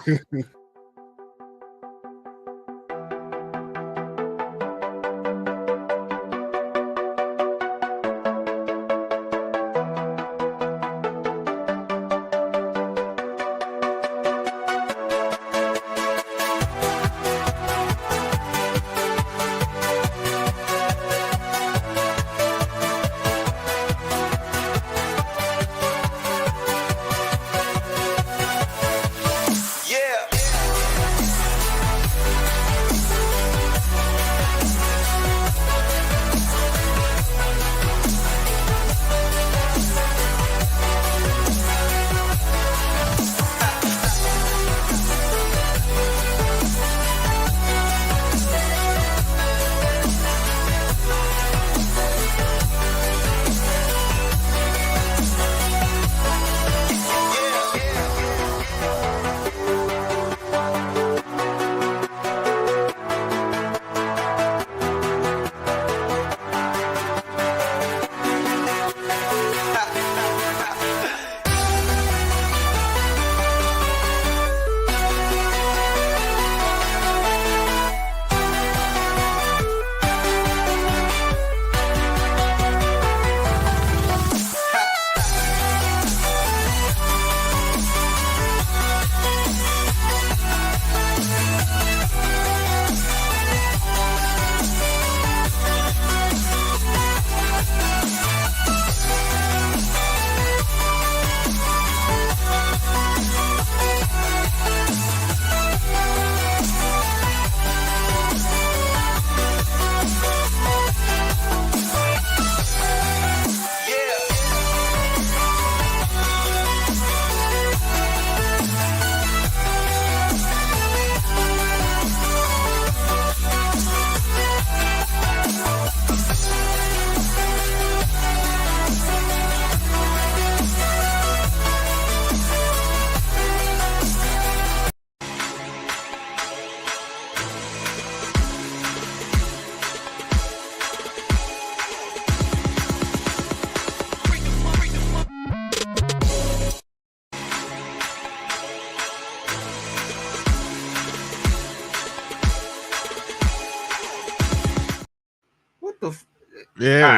There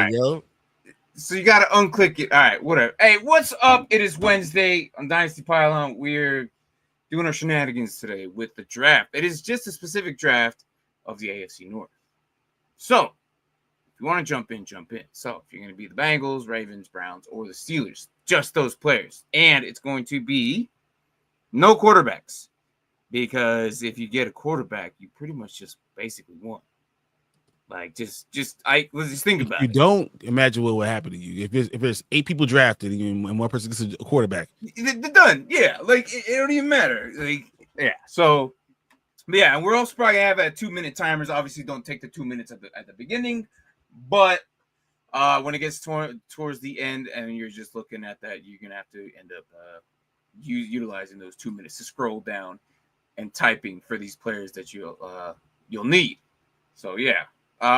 we go. So you got to unclick it. All right, whatever. Hey, what's up? It is Wednesday on Dynasty Pylon. We're doing our shenanigans today with the draft. It is just a specific draft of the AFC North. So if you want to jump in, jump in. So if you're going to be the Bengals, Ravens, Browns, or the Steelers, just those players. And it's going to be no quarterbacks. Because if you get a quarterback, you pretty much just basically won. Like, let's just think about it. You don't imagine what would happen to you if there's 8 people drafted and one person gets a quarterback. They're done. Yeah, like it don't even matter. Like, yeah. So, yeah, and we're also probably gonna have at 2-minute timers. Obviously, don't take the 2 minutes at the beginning, but when it gets towards the end and you're just looking at that, you're gonna have to end up utilizing those 2 minutes to scroll down and typing for these players that you'll need. So yeah.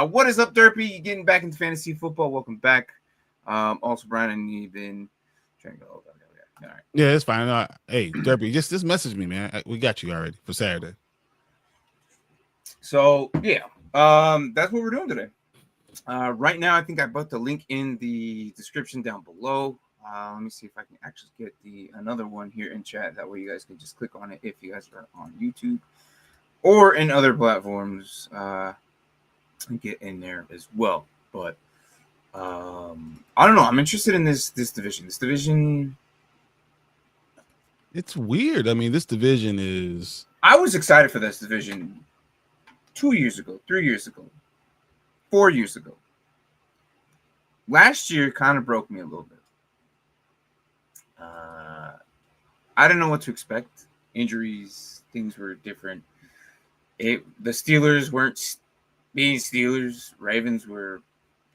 What is up, Derpy? Getting back into fantasy football. Welcome back. Also, Brian and you've been trying to go. All right. Yeah, it's fine. Hey, Derpy, just message me, man. We got you already for Saturday. So yeah, that's what we're doing today. Right now, I think I put the link in the description down below. Let me see if I can actually get another one here in chat. That way, you guys can just click on it if you guys are on YouTube or in other platforms. And get in there as well, but I don't know. I'm interested in this division. This division, it's weird. I mean, this division is. I was excited for this division 2 years ago, 3 years ago, 4 years ago. Last year kind of broke me a little bit. I didn't know what to expect. Injuries, things were different. The Steelers weren't being Steelers. Ravens were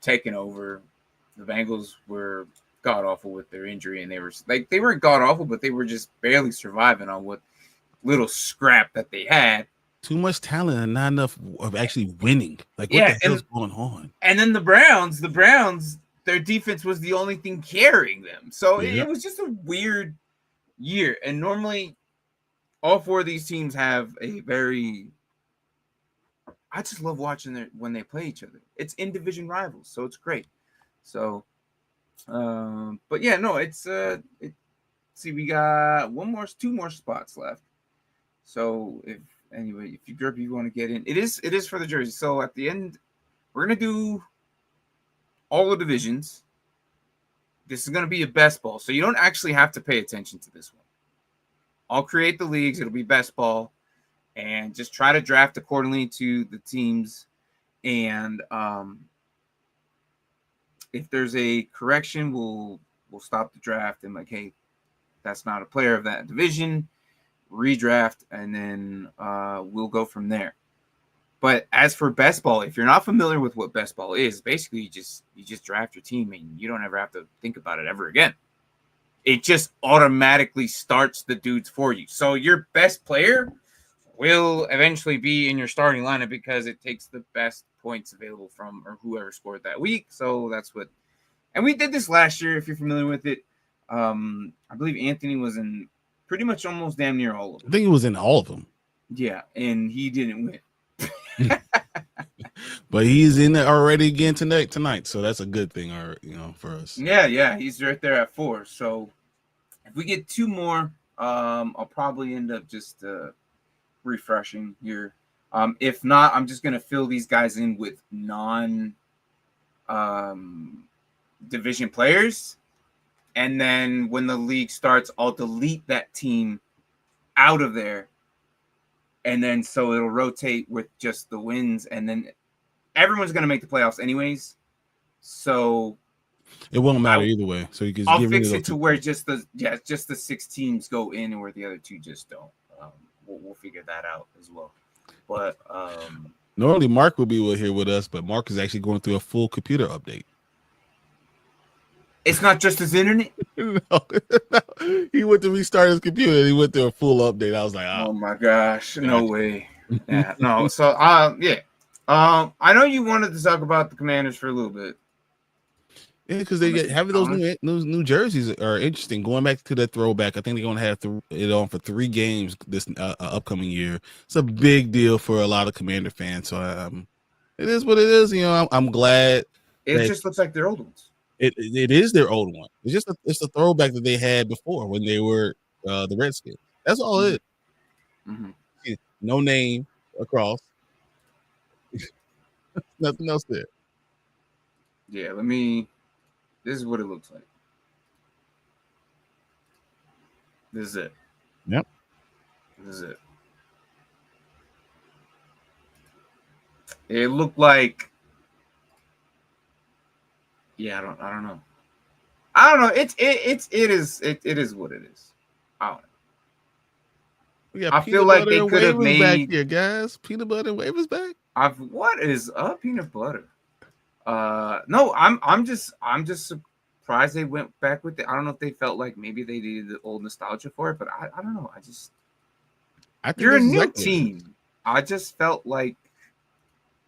taking over. The Bengals were god awful with their injury, and they weren't god awful, but they were just barely surviving on what little scrap that they had. Too much talent and not enough of actually winning. Like, what the hell is going on? And then the Browns, their defense was the only thing carrying them. So it was just a weird year. And normally all four of these teams have a very. I just love watching when they play each other. It's in division rivals, so it's great. So, but yeah, no, it's see, we got two more spots left. So if you want to get in, it is for the jersey. So at the end, we're gonna do all the divisions. This is gonna be a best ball, so you don't actually have to pay attention to this one. I'll create the leagues. It'll be best ball. And just try to draft accordingly to the teams. And if there's a correction, we'll stop the draft and like, hey, that's not a player of that division. Redraft, and then we'll go from there. But as for best ball, if you're not familiar with what best ball is, basically you just draft your team and you don't ever have to think about it ever again. It just automatically starts the dudes for you. So your best player will eventually be in your starting lineup because it takes the best points available from or whoever scored that week. So that's what, and we did this last year. If you're familiar with it, I believe Anthony was in pretty much almost damn near all of them. I think he was in all of them. Yeah, and he didn't win. But he's in it already again tonight. So that's a good thing, for us. Yeah, he's right there at 4. So if we get 2 more, I'll probably end up just refreshing here. If not, I'm just gonna fill these guys in with non division players, and then when the league starts, I'll delete that team out of there, and then so it'll rotate with just the wins, and then everyone's gonna make the playoffs anyways, so it won't matter either way. So you can I'll fix it to where just the 6 teams go in, and where the other 2 just don't. We'll figure that out as well. But normally Mark will be here with us, but Mark is actually going through a full computer update. It's not just his internet. No. He went to restart his computer and he went through a full update. I was like, oh my gosh, no way. Yeah, no. So I know you wanted to talk about the Commanders for a little bit. Yeah, because they get having those new jerseys are interesting. Going back to that throwback, I think they're going to have it on for 3 games this upcoming year. It's a big deal for a lot of Commander fans. So it is what it is. I'm glad. It just looks like their old ones. It is their old one. It's a throwback that they had before when they were the Redskins. That's all it is. Mm-hmm. No name across. Nothing else there. Yeah, this is what it looks like. This is it. Yep. This is it. It looked like. Yeah, I don't know. I don't know. It is what it is. I don't know. I feel like they could have made back here, guys. Peanut butter and wavers back. What is up, peanut butter? No, I'm just surprised they went back with it. I don't know if they felt like maybe they needed the old nostalgia for it, but I don't know. I think you're a new team. I just felt like,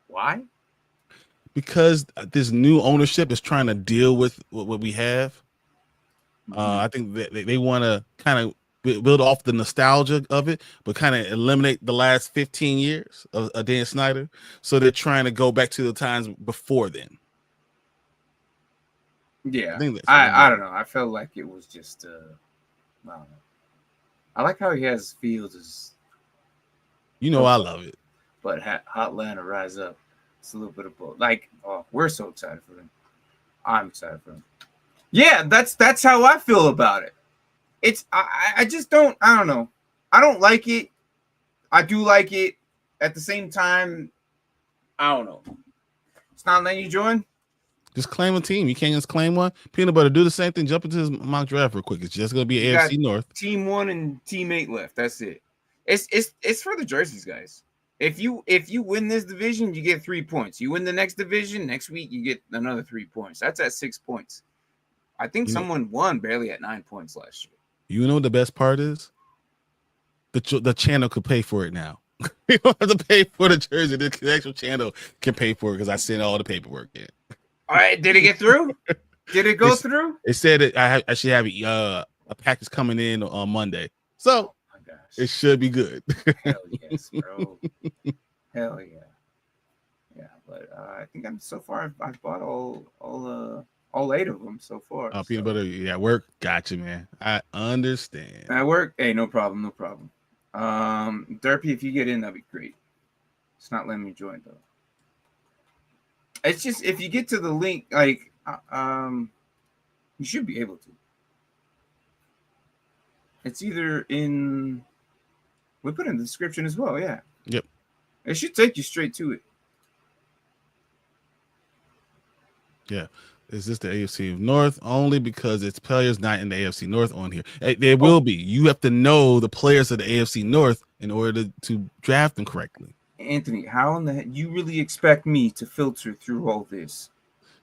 why? Because this new ownership is trying to deal with what we have. I think that they want to kind of build off the nostalgia of it, but kind of eliminate the last 15 years of Dan Snyder. So they're trying to go back to the times before then. Yeah, I don't know. I felt like it was just, I don't know. I like how he has Fields as, I love it. But Hotlanta Rise Up. It's a little bit of both. Like, we're so excited for him. I'm excited for him. Yeah, that's how I feel about it. It's I just don't. I don't know. I don't like it. I do like it. At the same time, I don't know. It's not letting you join. Just claim a team. You can't just claim one. Peanut butter, do the same thing. Jump into his mock draft real quick. It's just gonna be AFC North. Team 1 and Team 8 left. That's it. It's for the jerseys, guys. If you win this division, you get 3 points. You win the next division, next week you get another 3 points. That's at 6 points. I think someone won barely at 9 points last year. You know what the best part is? The channel could pay for it now. You don't have to pay for the jersey. The actual channel can pay for it because I sent all the paperwork in. All right, did it get through? Did it go through? It said I should have a package coming in on Monday. So, oh my gosh, It should be good. Hell yes, bro. Hell yeah. Yeah, but I think I've bought all 8 of them so far. Peanut butter, yeah, work. Gotcha, man. I understand. At work, hey, no problem, no problem. Derpy, if you get in, that'd be great. It's not letting me join though. It's just if you get to the link, like, you should be able to. It's either in. We put it in the description as well. Yeah. Yep. It should take you straight to it. Yeah. Is this the AFC North only because it's players not in the AFC North on here? There will be. You have to know the players of the AFC North in order to draft them correctly. Anthony, how in the heck you really expect me to filter through all this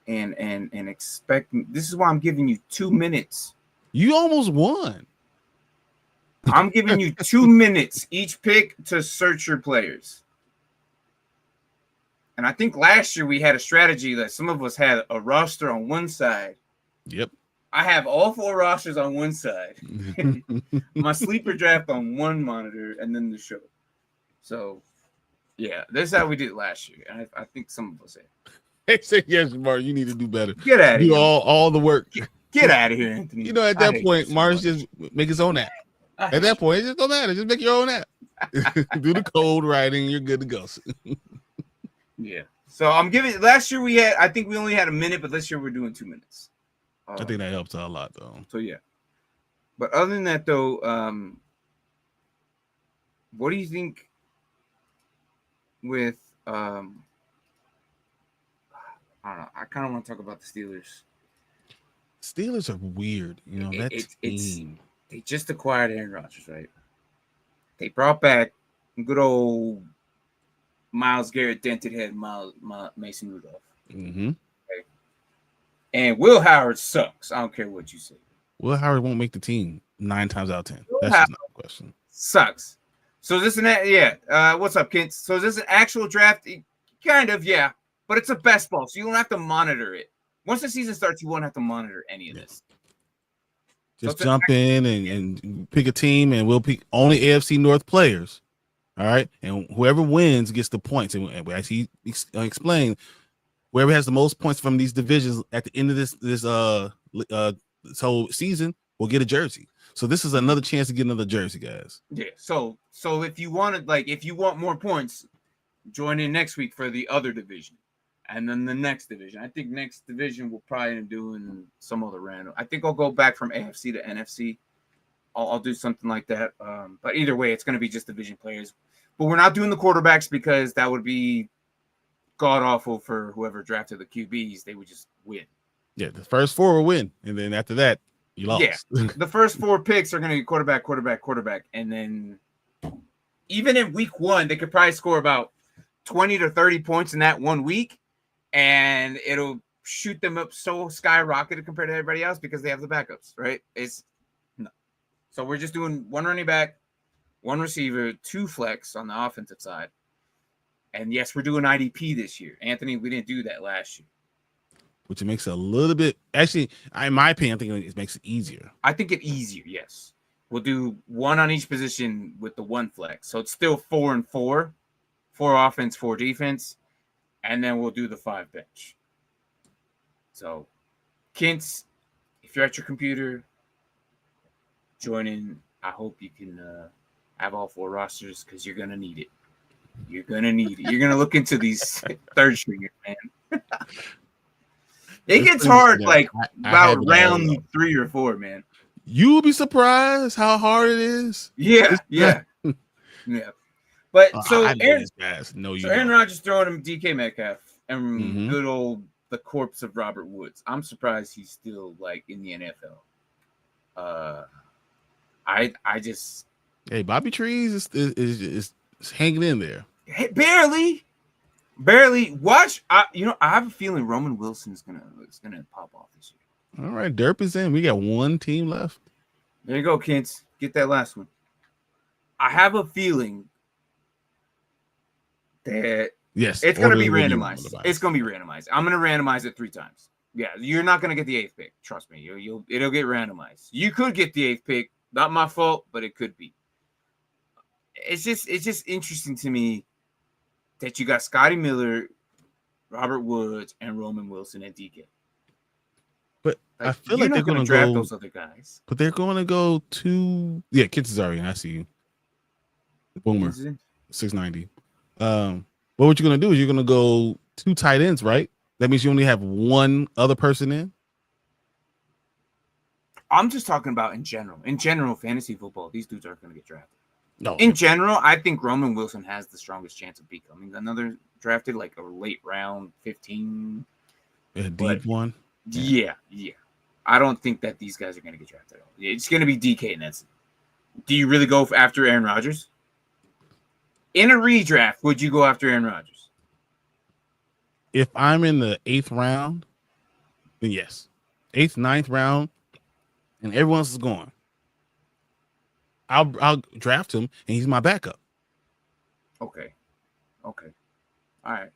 and expect me? This is why I'm giving you 2 minutes. You almost won. I'm giving you 2 minutes each pick to search your players. And I think last year we had a strategy that some of us had a roster on one side. Yep. I have all 4 rosters on one side. My sleeper draft on one monitor and then the show. So, yeah, this is how we did it last year. And I think some of us had. They say, yes, Mark, you need to do better. Get out of here. Do all the work. Get out of here, Anthony. You know, at that point, Mark's just make his own app. At that point, it just don't matter. Just make your own app. Do the code writing. You're good to go. Yeah. So I'm giving. Last year I think we only had a minute, but this year we're doing 2 minutes. I think that helps a lot, though. So yeah. But other than that, though, what do you think with I don't know. I kind of want to talk about the Steelers. Steelers are weird, you know. That team. They just acquired Aaron Rodgers, right? They brought back good old Myles Garrett, dented head, Mason Rudolph. Mm-hmm. Okay. And Will Howard sucks. I don't care what you say. Will Howard won't make the team 9 times out of 10. That's just not a question. Sucks. So is this what's up, Kent? So is this an actual draft? Kind of, yeah. But it's a best ball, so you don't have to monitor it. Once the season starts, you won't have to monitor any of this. Just jump in and pick a team, and we'll pick only AFC North players. All right, and whoever wins gets the points. And as he explained, whoever has the most points from these divisions at the end of this whole season will get a jersey. So this is another chance to get another jersey, guys. Yeah. So if you want more points, join in next week for the other division. And then the next division. I think next division we'll probably end up doing some other random. I think I'll go back from AFC to NFC. I'll do something like that. But either way, it's going to be just division players. But we're not doing the quarterbacks because that would be god awful for whoever drafted the QBs. They would just win. Yeah, the first 4 will win, and then after that, you lost. Yeah, the first 4 picks are going to be quarterback, and then even in week 1, they could probably score about 20 to 30 points in that 1 week. And it'll shoot them up so skyrocketed compared to everybody else because they have the backups, right? So we're just doing 1 running back, 1 receiver, 2 flex on the offensive side. And yes, we're doing IDP this year. Anthony, we didn't do that last year. Which it makes it a little bit, actually, in my opinion, I think it makes it easier. I think it easier, yes. We'll do 1 on each position with the 1 flex. So it's still 4 and 4, 4 offense, 4 defense. And then we'll do the 5 bench. So, Kents, if you're at your computer, join in. I hope you can have all 4 rosters because you're going to need it. You're going to need it. You're going to look into these third stringers, man. It gets hard, about round 3 or 4, man. You will be surprised how hard it is. Yeah. But Aaron Rodgers throwing him DK Metcalf and good old the corpse of Robert Woods. I'm surprised he's still in the NFL. I just Bobby Trees is hanging in there. Barely. Watch. I have a feeling Roman Wilson's gonna pop off this year. All right, Derp is in. We got 1 team left. There you go, kids. Get that last one. I have a feeling that it's going to be randomized. It's going to be randomized. I'm going to randomize it 3 times. Yeah, you're not going to get the 8th pick. Trust me. It'll get randomized. You could get the 8th pick. Not my fault, but it could be. it's just interesting to me that you got Scotty Miller, Robert Woods, and Roman Wilson at DK. But Like, I feel you're like they're not going going to to draft go. those other guys. But they're going to go to Kitts is already. I see you. Boomer 690. But what you're going to do is you're going to go 2 tight ends, right? That means you only have one other person in. I'm just talking about in general. In general, fantasy football, these dudes aren't going to get drafted. No. In general, I think Roman Wilson has the strongest chance of becoming another drafted, like a late round 15. A deep one. Yeah. I don't think that these guys are going to get drafted at all. It's going to be DK and that's it. Do you really go after Aaron Rodgers? In a redraft, would you go after Aaron Rodgers? If I'm in the 8th round, then yes. 8th, 9th round, and everyone else is gone. I'll draft him, and he's my backup. Okay. All right.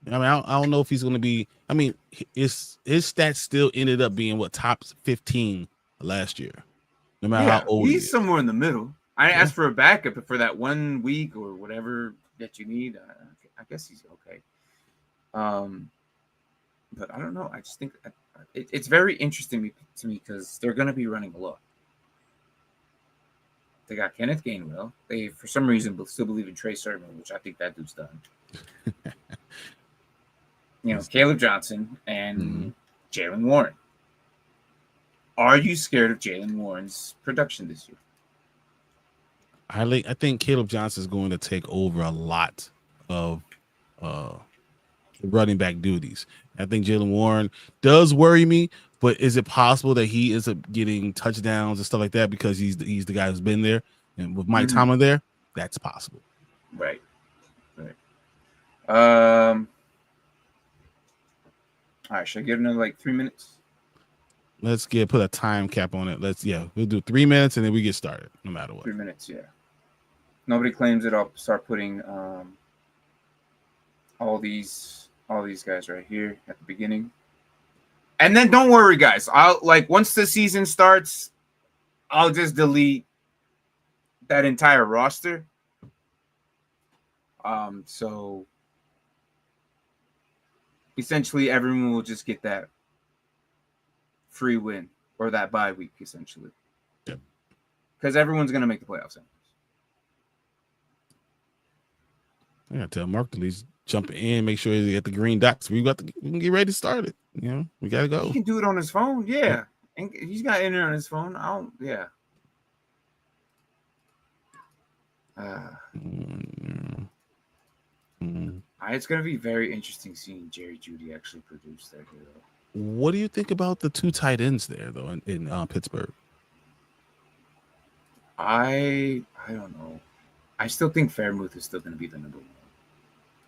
I mean, I don't know if he's going to be. I mean, his stats still ended up being top 15 last year, no matter how old he is. He's somewhere in the middle. I asked for a backup for that 1 week or whatever that you need. I guess he's okay. But I don't know. I just think it's very interesting to me because they're going to be running a lot. They got Kenneth Gainwell. They, for some reason, still believe in Trey Sermon, which I think that dude's done. Caleb Johnson and Jaylen Warren. Are you scared of Jaylen Warren's production this year? I think Caleb Johnson is going to take over a lot of running back duties. I think Jaylen Warren does worry me, but is it possible that he ends up getting touchdowns and stuff like that because he's the guy who's been there, and with Mike Tomlin there, that's possible. Right. All right, should I give another 3 minutes? Let's put a time cap on it. We'll do 3 minutes and then we get started, no matter what. 3 minutes, yeah. Nobody claims it. I'll start putting all these guys right here at the beginning. And then don't worry, guys. I'll once the season starts, I'll just delete that entire roster. So essentially everyone will just get that free win or that bye week, essentially. Yep. Because everyone's going to make the playoffs anyways. I gotta tell Mark to at least jump in, make sure he get the green dots. We can get ready to start it. We gotta go. He can do it on his phone, yeah. And he's got internet on his phone. It's gonna be very interesting seeing Jerry Jeudy actually produce their hero. What do you think about the 2 tight ends there though in Pittsburgh? I don't know. I still think Fairmouth is still going to be the number 1.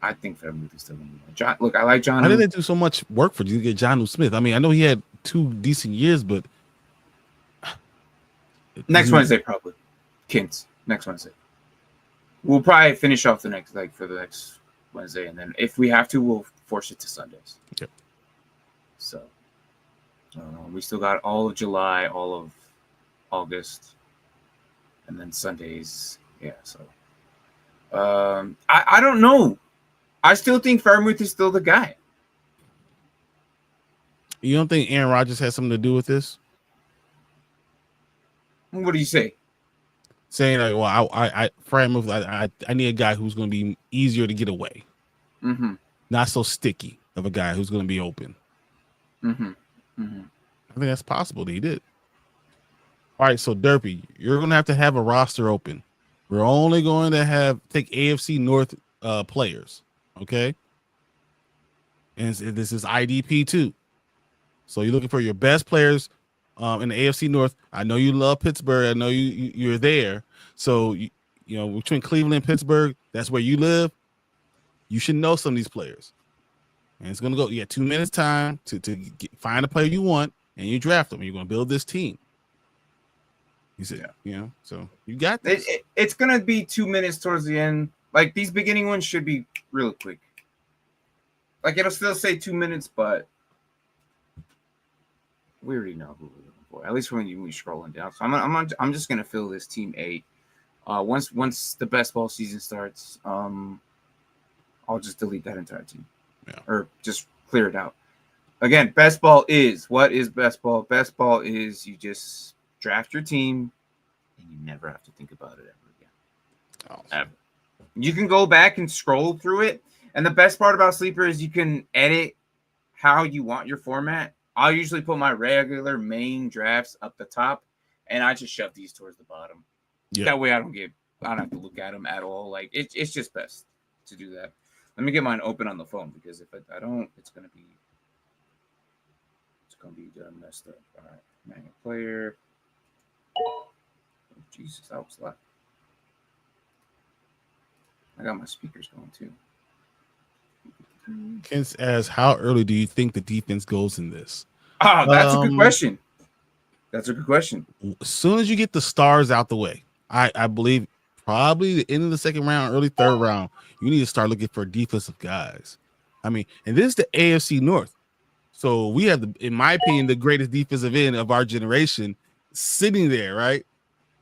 I think Fairmouth is still going to be 1. Look, I like John. Why did they do so much work for you to get Jonnu Smith? I mean, I know he had 2 decent years, but next Wednesday probably. Kins next Wednesday. We'll probably finish off the next for the next Wednesday, and then if we have to, we'll force it to Sundays. Yep. So we still got all of July, all of August, and then Sundays. Yeah, so I don't know. I still think Fairmouth is still the guy. You don't think Aaron Rodgers has something to do with this? What do you say? Saying Fairmouth, I need a guy who's going to be easier to get away. Not so sticky of a guy who's going to be open. I think that's possible that he did. All right, so Derpy, you're going to have a roster open. We're only going to take AFC North players, okay? And this is IDP too. So you're looking for your best players in the AFC North. I know you love Pittsburgh. I know you're there. So between Cleveland and Pittsburgh, that's where you live. You should know some of these players. And it's going to go 2 minutes time to find a player you want, and you draft them. And you're going to build this team. You said, so you got this. It's going to be 2 minutes towards the end. These beginning ones should be real quick. It'll still say 2 minutes, but we already know who we're looking for. At least when we scrolling down. So I'm just going to fill this team 8. Once the best ball season starts, I'll just delete that entire team, or just clear it out. Again, best ball is what is best ball? Best ball is you just draft your team, and you never have to think about it ever again. Awesome. Ever. You can go back and scroll through it, and the best part about Sleeper is you can edit how you want your format. I'll usually put my regular main drafts up the top, and I just shove these towards the bottom. Yeah. That way I don't have to look at them at all. Like it's just best to do that. Let me get mine open on the phone, because if I don't, it's gonna be done messed up. All right, manual player. Oh, Jesus, that was loud. I got my speakers going too. Kent asks, how early do you think the defense goes in this? Oh, that's a good question. That's a good question. As soon as you get the stars out the way, I believe probably the end of the second round, early third round, you need to start looking for defensive guys. I mean, and this is the AFC North. So we have, in my opinion, the greatest defensive end of our generation sitting there, right?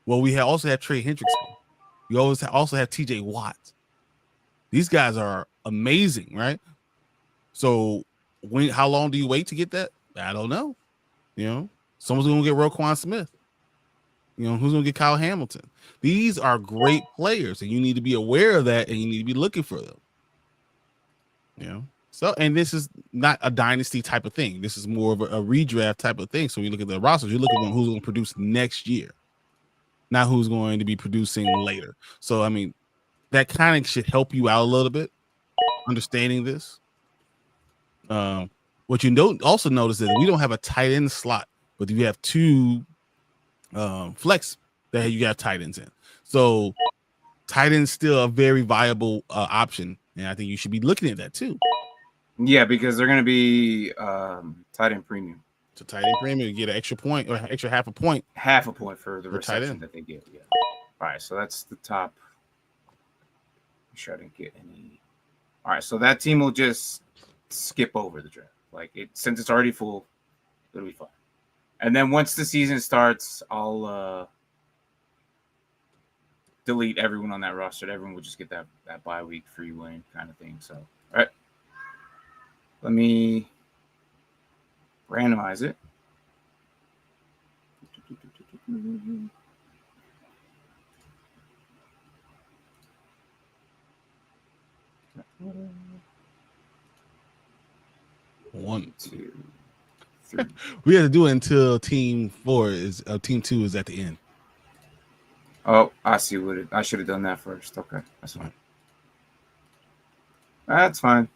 Well, we also have Trey Hendrickson. We also have TJ Watt. These guys are amazing, right? So how long do you wait to get that? I don't know. Someone's going to get Roquan Smith. Who's going to get Kyle Hamilton? These are great players, and you need to be aware of that, and you need to be looking for them. So, and this is not a dynasty type of thing. This is more of a redraft type of thing. So you look at the rosters, you look at who's going to produce next year, not who's going to be producing later. So, I mean, that kind of should help you out a little bit, understanding this. What you also notice is that we don't have a tight end slot, but you have two flex that you got tight ends in. So tight end's still a very viable option, and I think you should be looking at that too. Yeah, because they're going to be tight end premium. So tight end premium, you get an extra point or extra half a point. Half a point for the reception that they get. Yeah. All right, so that's the top. Make sure I didn't get any. All right, so that team will just skip over the draft. Since it's already full, it'll be fine. And then once the season starts, I'll delete everyone on that roster. Everyone will just get that bye week free win kind of thing. So, all right. Let me randomize it. One, 2, 3. We have to do it until team 2 is at the end. Oh, I see I should have done that first. Okay, that's fine. That's fine.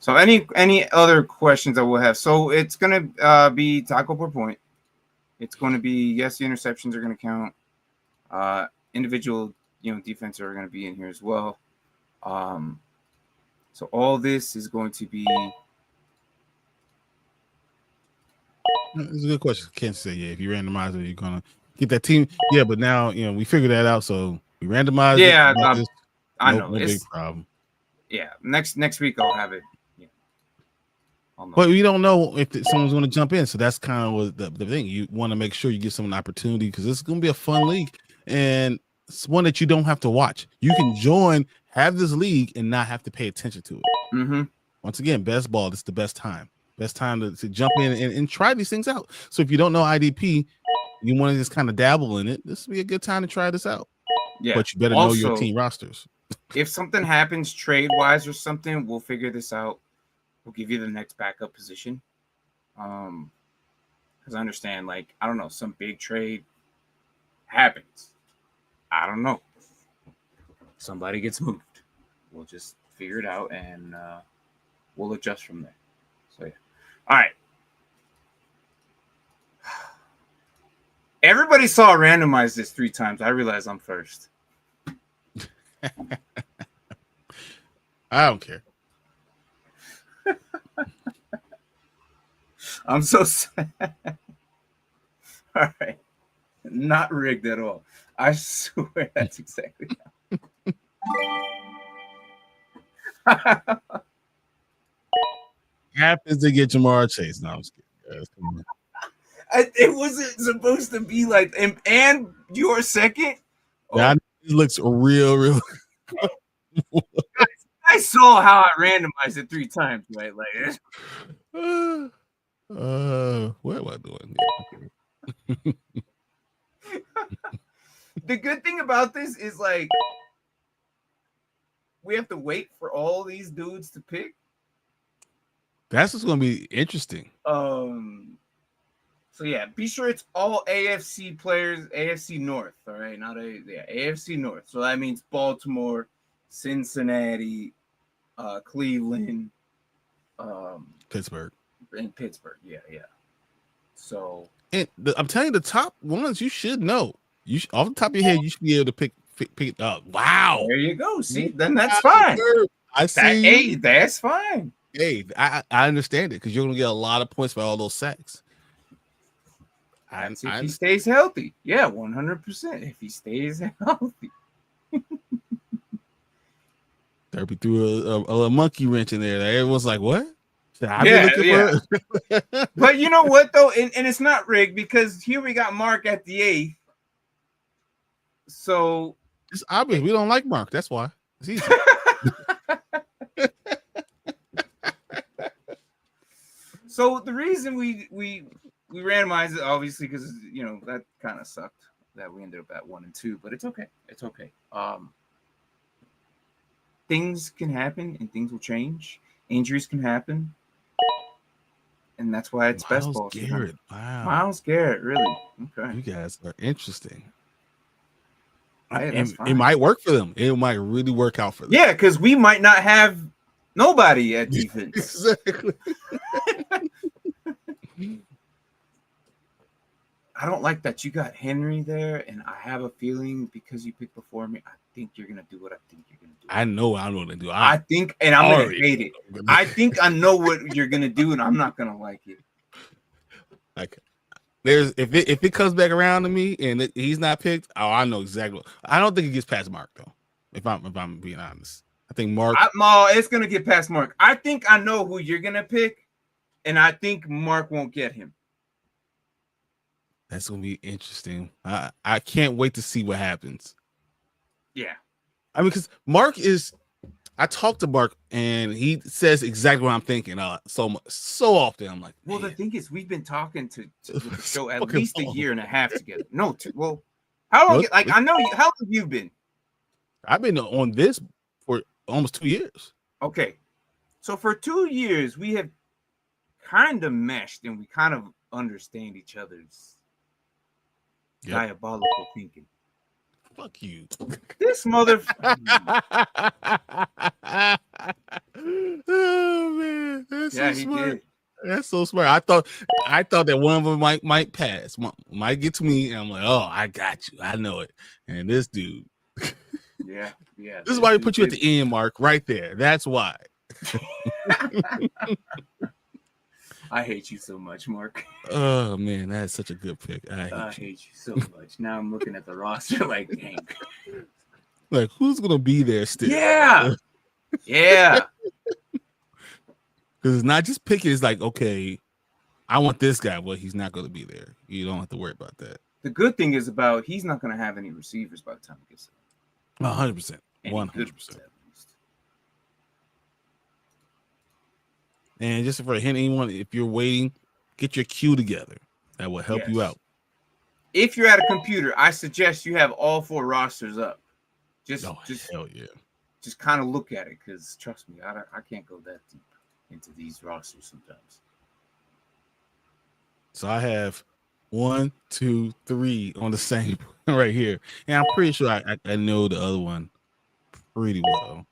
So any other questions that we'll have? So it's gonna be tackle per point. It's going to be, yes, the interceptions are going to count. Individual, defense are going to be in here as well. So all this is going to be. It's a good question. Can't say, yeah, if you randomize it, you're going to get that team. Yeah, but now, we figured that out. So we randomized it. Yeah, I know. No big problem. Yeah, next week I'll have it. Yeah. But we don't know if someone's going to jump in. So that's kind of what the thing. You want to make sure you give someone an opportunity, because this is going to be a fun league. And it's one that you don't have to watch. You can join, have this league, and not have to pay attention to it. Mm-hmm. Once again, best ball, this is the best time. Best time to jump in and try these things out. So if you don't know IDP, you want to just kind of dabble in it, this would be a good time to try this out. Yeah. But you better know your team rosters. If something happens trade-wise or something, we'll figure this out. We'll give you the next backup position. Because I understand, I don't know, some big trade happens. I don't know. Somebody gets moved. We'll just figure it out, and we'll adjust from there. So, yeah. All right. Everybody saw randomize this 3 times. I realize I'm first. I don't care. I'm so sad. All right. Not rigged at all. I swear that's exactly how. Happens to get Jamar Chase. No, I'm just kidding. It wasn't supposed to be like, and You're second. Now it looks real. I saw how I randomized it 3 times, right? Like, what am I doing? The good thing about this is like we have to wait for all these dudes to pick. That's what's gonna be interesting. So yeah, be sure it's all AFC players, AFC North, all right? Not AFC North. So that means Baltimore, Cincinnati, Cleveland, Pittsburgh. and Pittsburgh. Yeah. So I'm telling you, the top ones you should know. You should, off the top of your head, you should be able to pick it up. Wow. There you go. See, then that's fine. I see. Hey, that's fine. Hey, I understand it because you're gonna get a lot of points for all those sacks. If he stays healthy. Yeah, 100%. If he stays healthy. Derby threw a monkey wrench in there. Everyone's like, what? Yeah. But you know what, though? And it's not rigged because here we got Mark at the 8th. So it's obvious we don't like Mark. That's why. It's easy. So the reason we randomized it, obviously, because you know that kind of sucked that we ended up at 1 and 2, but it's okay. It's okay. Things can happen and things will change. Injuries can happen, and that's why it's best ball. Garrett, wow. Myles Garrett, really? Okay. You guys are interesting. Hey, it might work for them. It might really work out for them. Yeah, because we might not have nobody at defense. Exactly. I don't like that you got Henry there, and I have a feeling because you picked before me, I think you're gonna do what I think you're gonna do. I know what I'm gonna do. I think, and I'm gonna hate it. I think I know what you're gonna do, and I'm not gonna like it. Like, if it comes back around to me and he's not picked, I know exactly. I don't think it gets past Mark though. If I'm being honest, I think Mark. It's gonna get past Mark. I think I know who you're gonna pick, and I think Mark won't get him. That's gonna be interesting. I can't wait to see what happens. Yeah, I mean, because Mark is. I talked to Mark and he says exactly what I'm thinking. So often I'm like, well, the thing is, we've been talking to the show at least a year and a half together. No, well, how long? Like I know how long have you been? I've been on this for almost 2 years. Okay, so for 2 years we have kind of meshed and we kind of understand each other's diabolical thinking. Fuck you. This motherfucker. Oh man, that's so smart. Did. That's so smart. I thought that one of them might pass, might get to me, and I'm like, oh, I got you. I know it. And this dude. Yeah. This is why we put you at the end, Mark, right there. That's why. I hate you so much, Mark. Oh man, that's such a good pick. I hate you so much. Now I'm looking at the roster like, dang. Like, who's gonna be there still? Yeah. Because it's not just picking. It's like, okay, I want this guy. Well, he's not gonna be there. You don't have to worry about that. The good thing is he's not gonna have any receivers by the time he gets there. 100%. 100%. And just for a hint, anyone, if you're waiting, get your queue together. That will help you out. If you're at a computer, I suggest you have all 4 rosters up. Just hell yeah. Just kind of look at it, because trust me, I can't go that deep into these rosters sometimes. So I have 1, 2, 3 on the same right here, and I'm pretty sure I know the other one pretty well.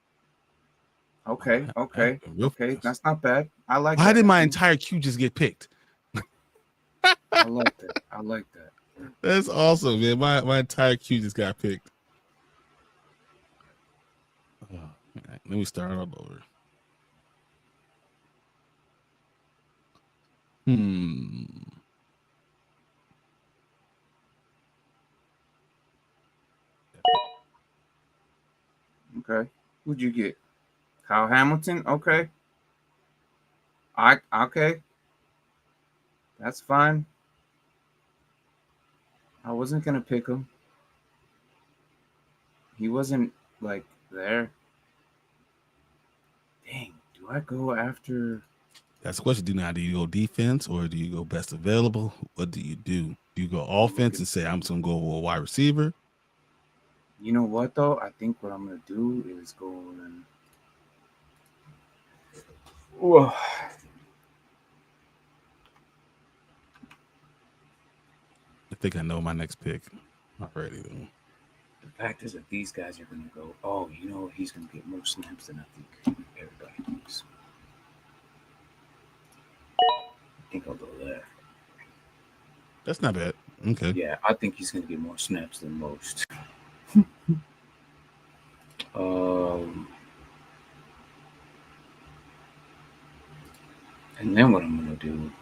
Okay. That's not bad. I like. Why did my entire queue just get picked? I like that. That's awesome, man. My entire queue just got picked. Oh, let me start all over. Okay. Who'd you get? Kyle Hamilton? Okay. Okay. That's fine. I wasn't gonna pick him. He wasn't like there. Dang, do I go after? That's the question. Do you go defense or do you go best available? What do? Do you go offense and say I'm just gonna go with a wide receiver? You know what though? I think what I'm gonna do is go and. Whoa. I think I know my next pick already. Though. The fact is that these guys are gonna go. Oh, you know he's gonna get more snaps than I think everybody thinks. I think I'll go there. That's not bad. Okay. Yeah, I think he's gonna get more snaps than most. And then what I'm gonna do,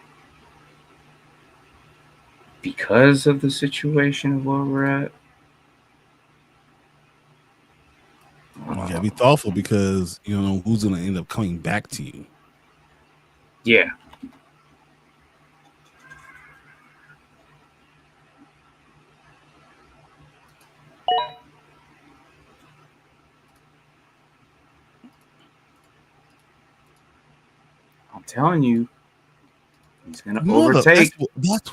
because of the situation of where we're at, You gotta be thoughtful because you don't know who's gonna end up coming back to you. yeah. I'm telling you, he's gonna overtake.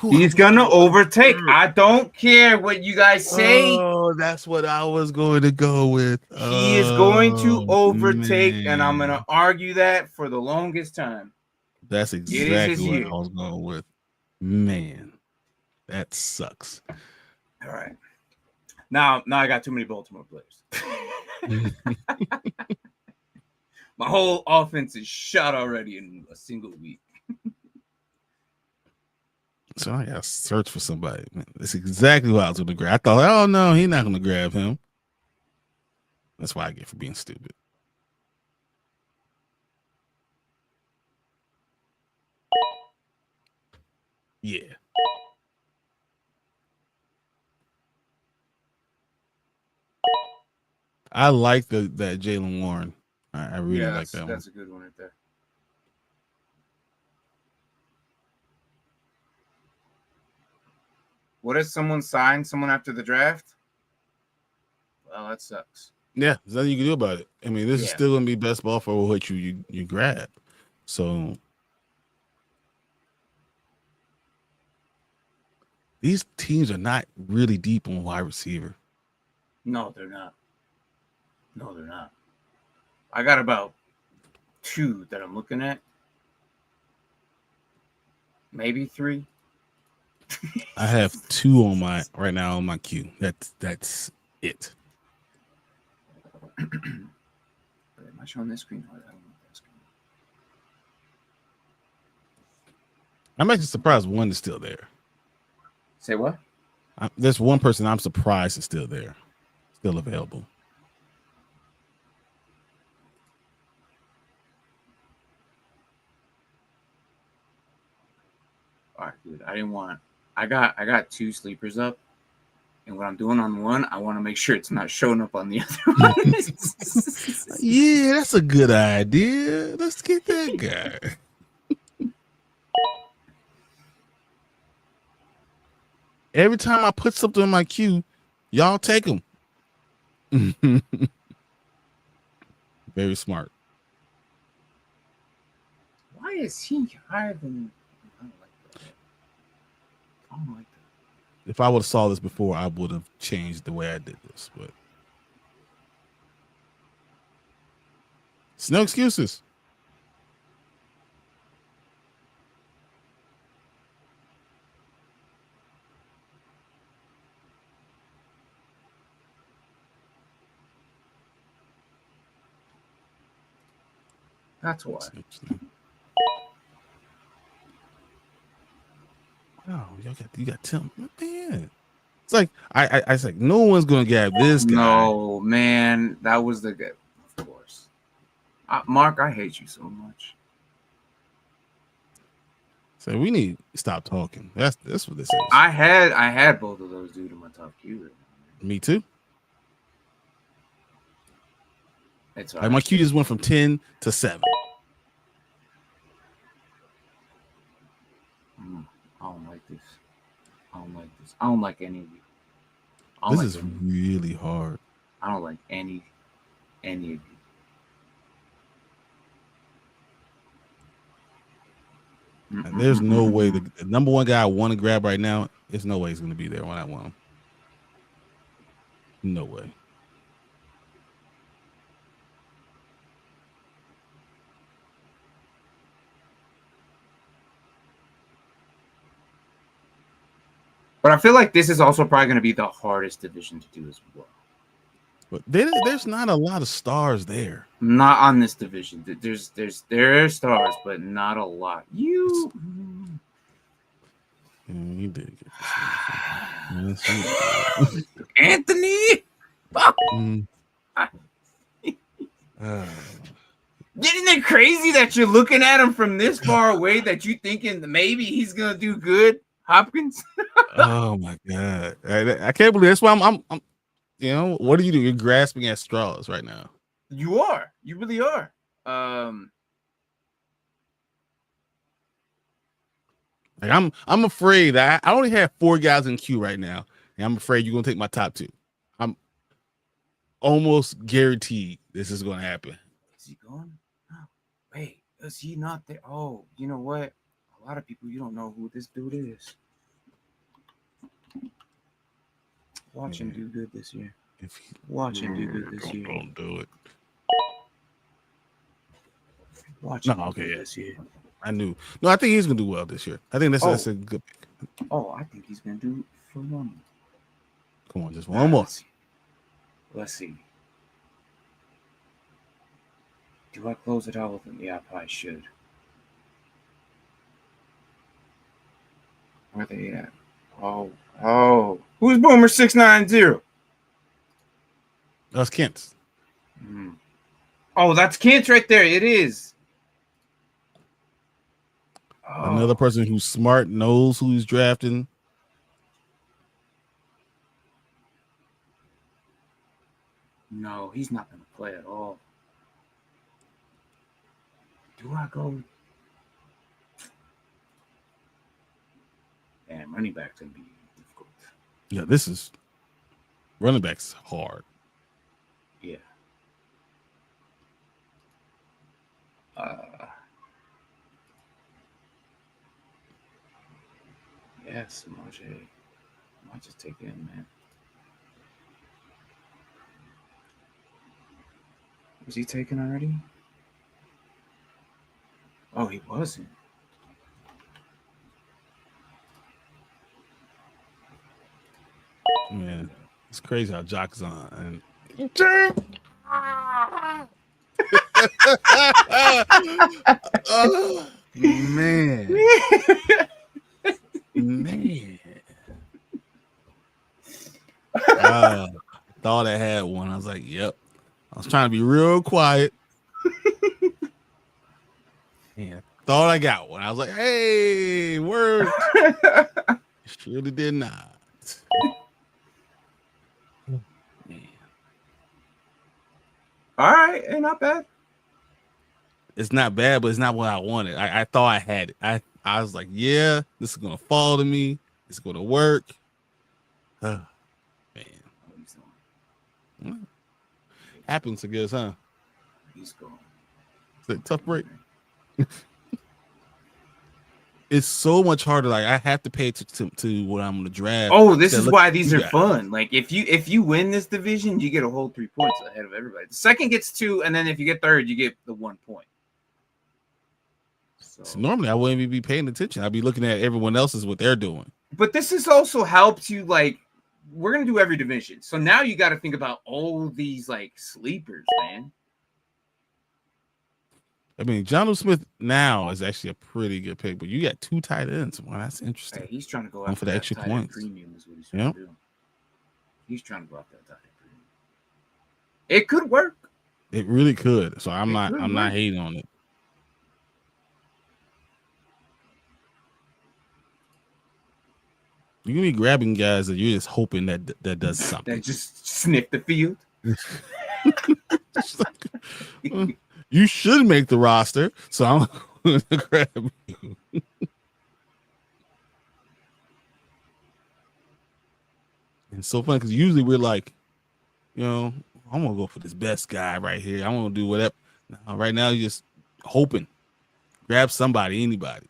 He's gonna overtake. I don't care what you guys say. Oh, that's what I was going to go with. He is going to overtake, and I'm gonna argue that for the longest time. That's exactly what I was going with. Man, that sucks. All right. Now I got too many Baltimore players. My whole offense is shot already in a single week. So I gotta search for somebody. Man, that's exactly what I was going to grab. I thought, oh no, he's not going to grab him. That's why I get for being stupid. Yeah. I like that Jaylen Warren. I really like that one. That's a good one right there. What if someone signs someone after the draft? Well, that sucks. Yeah, there's nothing you can do about it. I mean, this is still going to be best ball for what you grab. So these teams are not really deep on wide receiver. No, they're not. I got about 2 that I'm looking at. Maybe 3. I have 2 on my right now on my queue. That's it. Am I showing this screen? I don't know that screen. I'm actually surprised one is still there. Say what? There's one person I'm surprised is still there, still available. All right, dude. I got 2 sleepers up, and what I'm doing on one, I want to make sure it's not showing up on the other one. Yeah, that's a good idea. Let's get that guy. Every time I put something in my queue, y'all take them. Very smart. Why is he higher than? I don't like that. I don't like that. If I would have saw this before, I would have changed the way I did this. But it's no excuses. That's why. Oh, you got Tim. Man. It's like I was like, no one's gonna grab this guy. No, man, that was the good. Of course, Mark, I hate you so much. So we need to stop talking. That's what this is. I had both of those dude in my top queue. Me too. It's like my queue just went from 10 to 7. I don't like this. I don't like any of you. This is really hard. I don't like any of you. And there's no way the number one guy I want to grab right now. There's no way he's going to be there when I want him. No way. But I feel like this is also probably going to be the hardest division to do as well. But there's not a lot of stars there. Not on this division. There are stars, but not a lot. You He did get this. Anthony. Isn't it crazy that you're looking at him from this far away that you thinking that maybe he's gonna do good, Hopkins? Oh my god, I can't believe that's why I'm. You know, what do? You're grasping at straws right now. You are. You really are. Like I'm afraid I only have 4 guys in queue right now, and I'm afraid you're gonna take my top 2. I'm almost guaranteed this is gonna happen. Is he going? Wait, is he not there? Oh, you know what? A lot of people, you don't know who this dude is. Watch him do good this year. Watch him do good this year. Don't do it. Watch him do good this year. I knew. No, I think he's gonna do well this year. I think that's a good pick. Oh, I think he's gonna do phenomenal. Come on, just one more. Let's see. Do I close it out with him? Yeah, I probably should. Where are they at? Oh. Who's Boomer 690? That's Kent. Oh, that's Kent right there. It is. Another person who's smart, knows who he's drafting. No, he's not going to play at all. Do I go? Damn, running back's going to be difficult. Yeah, this is running back's hard. Yeah. Yes, Marjay. I might just take him, man. Was he taken already? Oh, he wasn't. Man, it's crazy how Jock is on. Oh, man. Thought I had one. I was like, yep. I was trying to be real quiet. Yeah, thought I got one. I was like, hey, word. Surely did not. Man. All right, ain't not bad. It's not bad, but it's not what I wanted. I thought I had it. I was like, yeah, this is gonna fall to me. It's gonna work. Man. Happens to us, huh? He's going. It's a tough break. It's so much harder. Like I have to pay to what I'm gonna draft. Oh, this is why these are fun. Like if you win this division, you get a whole 3 points ahead of everybody. The second gets 2, and then if you get third, you get the 1 point. So normally I wouldn't even be paying attention. I'd be looking at everyone else's what they're doing. But this has also helped you. Like we're gonna do every division, so now you got to think about all these like sleepers, man. I mean, Jonnu Smith now is actually a pretty good pick, but you got 2 tight ends. Well, that's interesting. Hey, he's trying to go after for the extra points. Premium is what he's trying to do. He's trying to go after that tight end premium. It could work. It really could. So I'm not hating on it. You can be grabbing guys that you're just hoping that does something. That just sniff the field. You should make the roster, so I'm going to grab you. It's so funny because usually we're like, you know, I'm gonna go for this best guy right here. I'm gonna do whatever. Now, right now, you're just hoping. Grab somebody, anybody.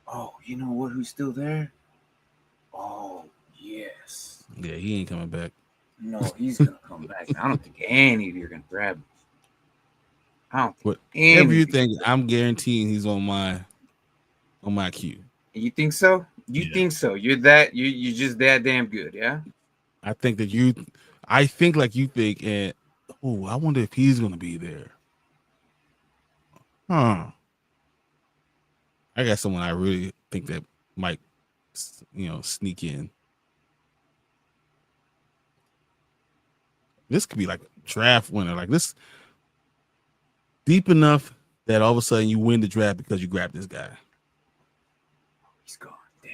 Oh, you know what? Who's still there? Oh, yes. Yeah, he ain't coming back. No, he's gonna come back. I don't think any of you are gonna grab him. I don't think Whatever you any. think, I'm guaranteeing he's on my queue. You think so? You Yeah. think so? You're just that damn good, yeah? I think like you think, and oh, I wonder if he's gonna be there. Huh. I got someone I really think that might, sneak in. This could be like a draft winner, like this deep enough that all of a sudden you win the draft because you grabbed this guy. He's gone. Dang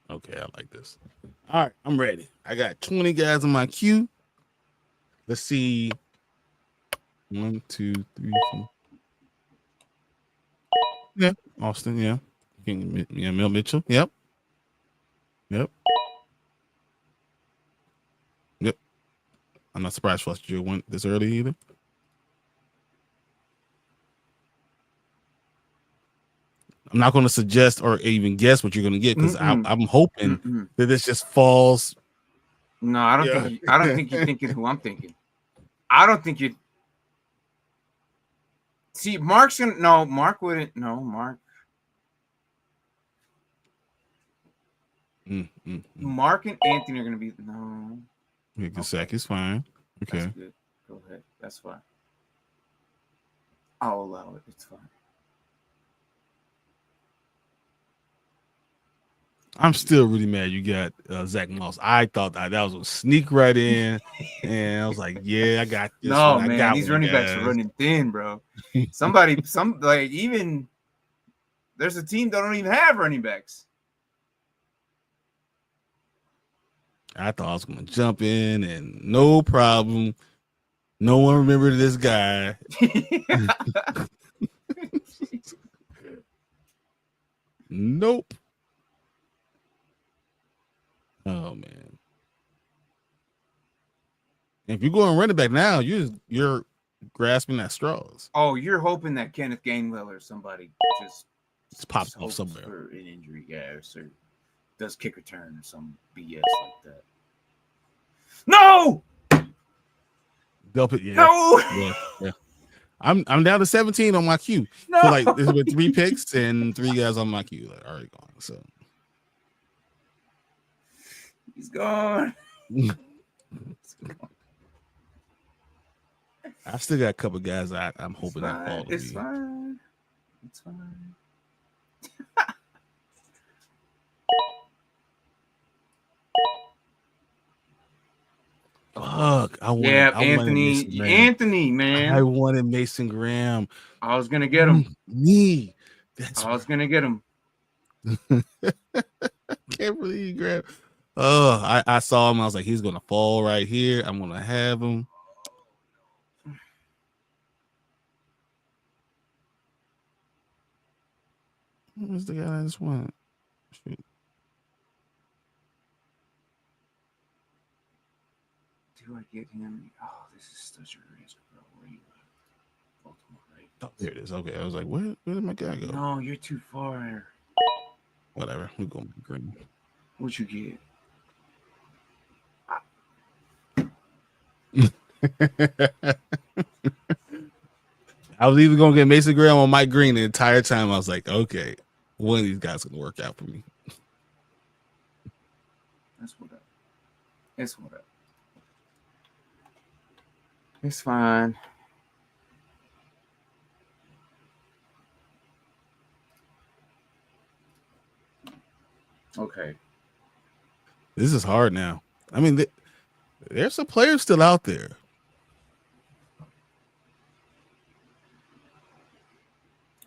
it. Okay, I like this. All right, I'm ready. I got 20 guys in my queue. Let's see. 1, 2, 3, 4. Yeah, Austin. Yeah, Mel Mitchell. Yep. I'm not surprised Foster went this early either. I'm not going to suggest or even guess what you're going to get because I'm hoping that this just falls. No, I don't think. I don't think you're thinking who I'm thinking. I don't think you. See, Mark's gonna. No, Mark wouldn't. No, Mark. Mark and Anthony are gonna be. No. Gasecki is fine. Okay. That's good. Go ahead. That's fine. I'll allow it. It's fine. I'm still really mad you got Zach Moss. I thought that was a sneak right in, and I was like, "Yeah, I got this." No, one. man, these running backs are running thin, bro. Even there's a team that don't even have running backs. I thought I was gonna jump in and no problem. No one remembered this guy. Nope. Oh man. If you're going running back now, you're grasping at straws. Oh, you're hoping that Kenneth Gainwell or somebody just pops off somewhere for an injury, or does kick return or some BS like that. No. Yeah. No. Yeah. I'm down to 17 on my queue. No. So like this is with 3 picks and 3 guys on my queue like already gone. So he's gone. I still got a couple guys I'm hoping that fall. It's fine. It's fine. Fuck. Anthony, man. I wanted Mason Graham. I was gonna get him. I was gonna get him. Can't believe you grabbed. Oh, I saw him. I was like, he's gonna fall right here. I'm gonna have him. Who's the guy I just want? Shoot. Do I get him? Oh, this is such a risk, bro. Where are you at? Baltimore, right? Oh, there it is. Okay, I was like, where did my guy go? No, you're too far. Whatever. We're gonna be green. What you get? I was either gonna get Mason Graham or Mike Green the entire time. I was like, okay, one of these guys is gonna work out for me. That's what up. It's what up. It's fine. Okay. This is hard now. I mean, there's some players still out there.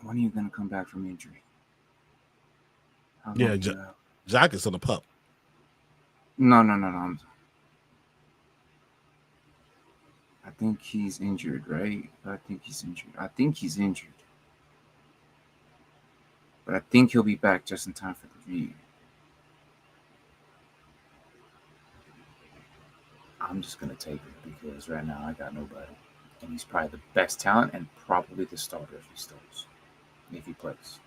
When are you gonna come back from injury? Yeah, Jack is on the pup. No. I think he's injured, right? I think he's injured. but I think he'll be back just in time for the review. I'm just going to take it because right now I got nobody. And he's probably the best talent and probably the starter if he starts. If he plays.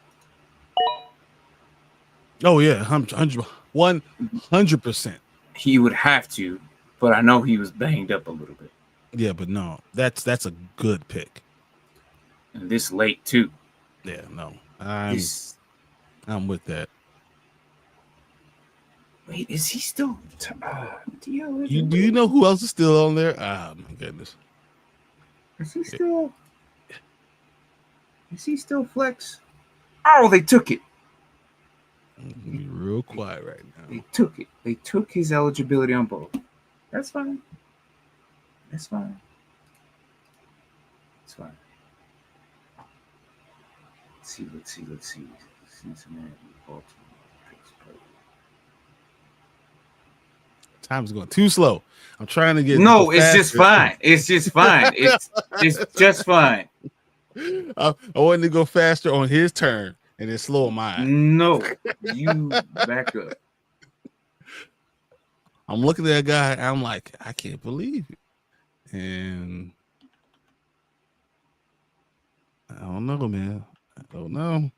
Oh, yeah. 100%. He would have to, but I know he was banged up a little bit. Yeah, but no. That's a good pick. And this late, too. Yeah, no. I'm with that. Wait, is he still? Do you know who else is still on there? Ah, my goodness. Is he still? Is he still flex? Oh, they took it. Be real quiet right now. They took it. They took his eligibility on both. That's fine. That's fine. It's fine. Let's see. Cincinnati, Baltimore, Pittsburgh. Time's going too slow. I'm trying to get. No, it's just fine. It's just fine. It's just fine. I wanted to go faster on his turn and then slow mine. No, you back up. I'm looking at that guy. I'm like, I can't believe it. And I don't know, man. I don't know.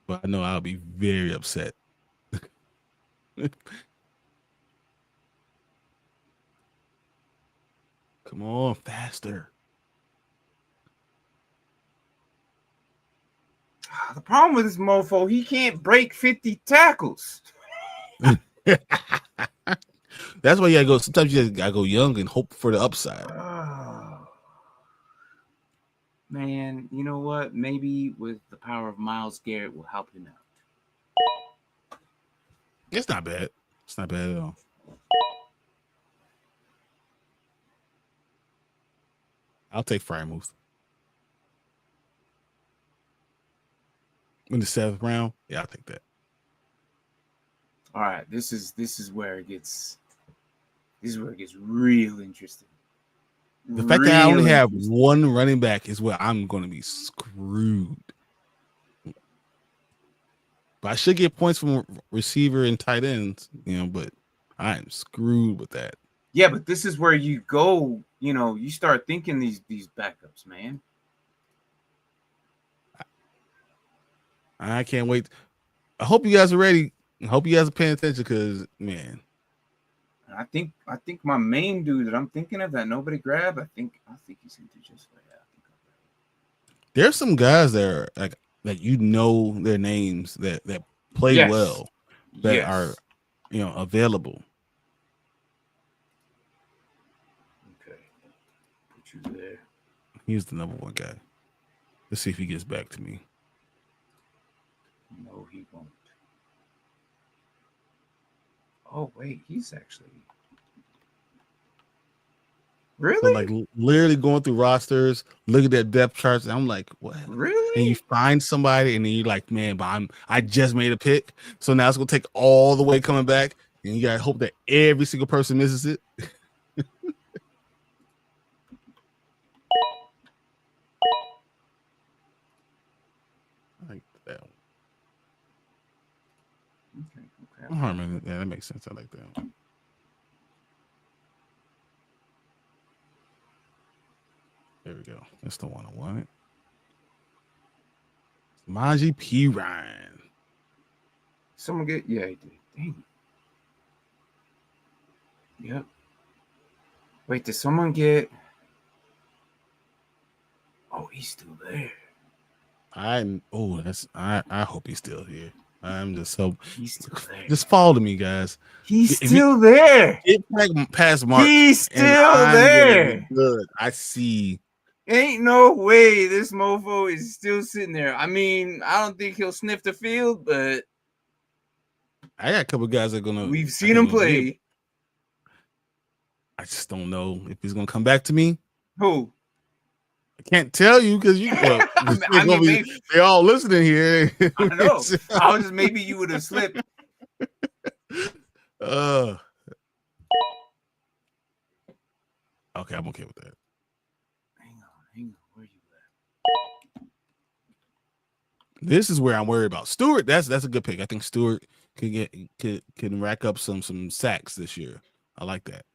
But I know I'll be very upset. Come on, faster. The problem with this mofo, he can't break 50 tackles. That's why you gotta go. Sometimes you gotta go young and hope for the upside. Man, you know what? Maybe with the power of Myles Garrett will help him out. It's not bad. It's not bad at all. I'll take Frymouth. In the 7th round, yeah, I'll take that. All right, this is where it gets real interesting. The fact that I only have one running back is where I'm going to be screwed. But I should get points from receiver and tight ends, but I'm screwed with that. Yeah, but this is where you go, you start thinking these backups, man. I can't wait. I hope you guys are ready. I hope you guys are paying attention because, man. I think my main dude that I'm thinking of that nobody grabbed, I think he's into just like that. There's some guys there like that their names that play well that are available. Okay. Put you there. He's the number one guy. Let's see if he gets back to me. No, he won't. Oh wait, he's actually really so like literally going through rosters, look at their depth charts, and I'm like, what? Really? And you find somebody, and then you're like, man, but I just made a pick, so now it's gonna take all the way coming back, and you gotta hope that every single person misses it. I like that one. Okay. Harmon, yeah, that makes sense. I like that one. There we go. That's the one I wanted. Samaje Perine. Someone get? Yeah, he did. Dang. Yep. Wait, did someone get? Oh, he's still there. I hope he's still here. I'm just so He's still there. Just follow me, guys. He's still there. Get past Mark. He's still there. Good. I see. Ain't no way this mofo is still sitting there. I mean, I don't think he'll sniff the field, but I got a couple guys that are gonna. We've seen him play. I just don't know if he's gonna come back to me. Who? I can't tell you because they're all listening here. I know. I was just maybe you would have slipped. Okay, I'm okay with that. Hang This is where I'm worried about Stewart. That's a good pick. I think Stewart can rack up some sacks this year. I like that.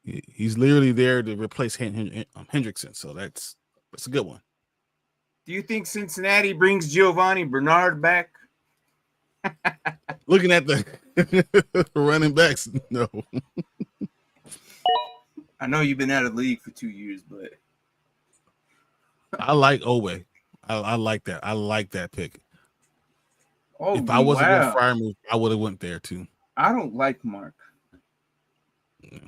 He's literally there to replace Hendrickson, so that's a good one. Do you think Cincinnati brings Giovanni Bernard back? Looking at the running backs, no. I know you've been out of the league for 2 years, but I like Owe. I like that. I like that pick. Oh, if I wasn't wow. going fire move, I would have went there too. I don't like Mark. Yeah.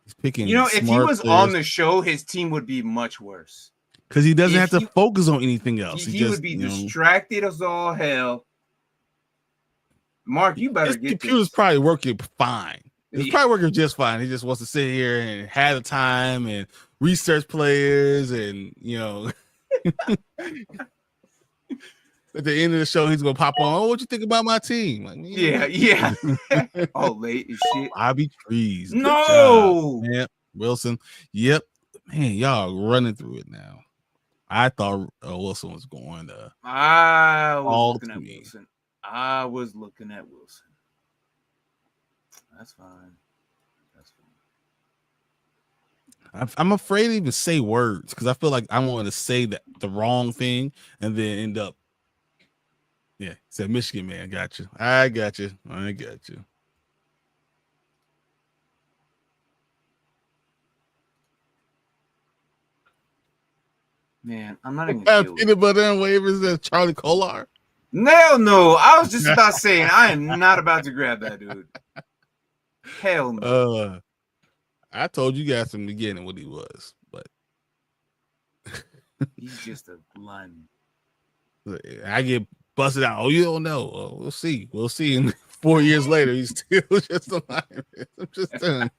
He's picking. You know, if he was on the show, his team would be much worse. Because he doesn't have to focus on anything else. He just, would be distracted as all hell. Mark, you better get computer's probably working fine. It's probably working just fine. He just wants to sit here and have the time and research players and, at the end of the show, he's gonna pop on. Oh, what you think about my team? Like, yeah. Oh, late as shit. Bobby Trees. No. Yep. Wilson. Yep. Man, y'all running through it now. I thought Wilson was going to. I was looking at Wilson. That's fine. I'm afraid to even say words because I feel like I want to say the wrong thing and then end up. Yeah, said Michigan man. Got you. I got you. Man, I'm not even peanut butter and waivers as Charlie Kolar. No. I was just about saying I am not about to grab that dude. Hell no. I told you guys from the beginning what he was, but he's just a lineman. I get busted out. Oh, you don't know. Oh, we'll see. We'll see. And 4 years later, he's still just a lineman. I'm just done.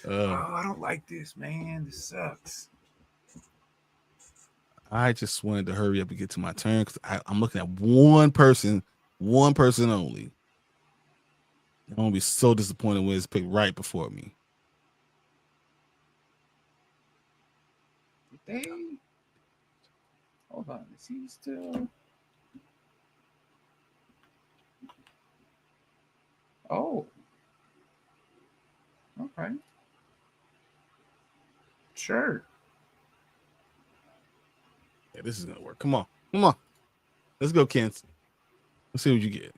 I don't like this, man. This sucks. I just wanted to hurry up and get to my turn because I'm looking at one person only. I'm gonna be so disappointed when it's picked right before me. Hold on, is he still? Oh, okay, sure. Yeah, this is gonna work. Come on, let's go, Kent. Let's see what you get.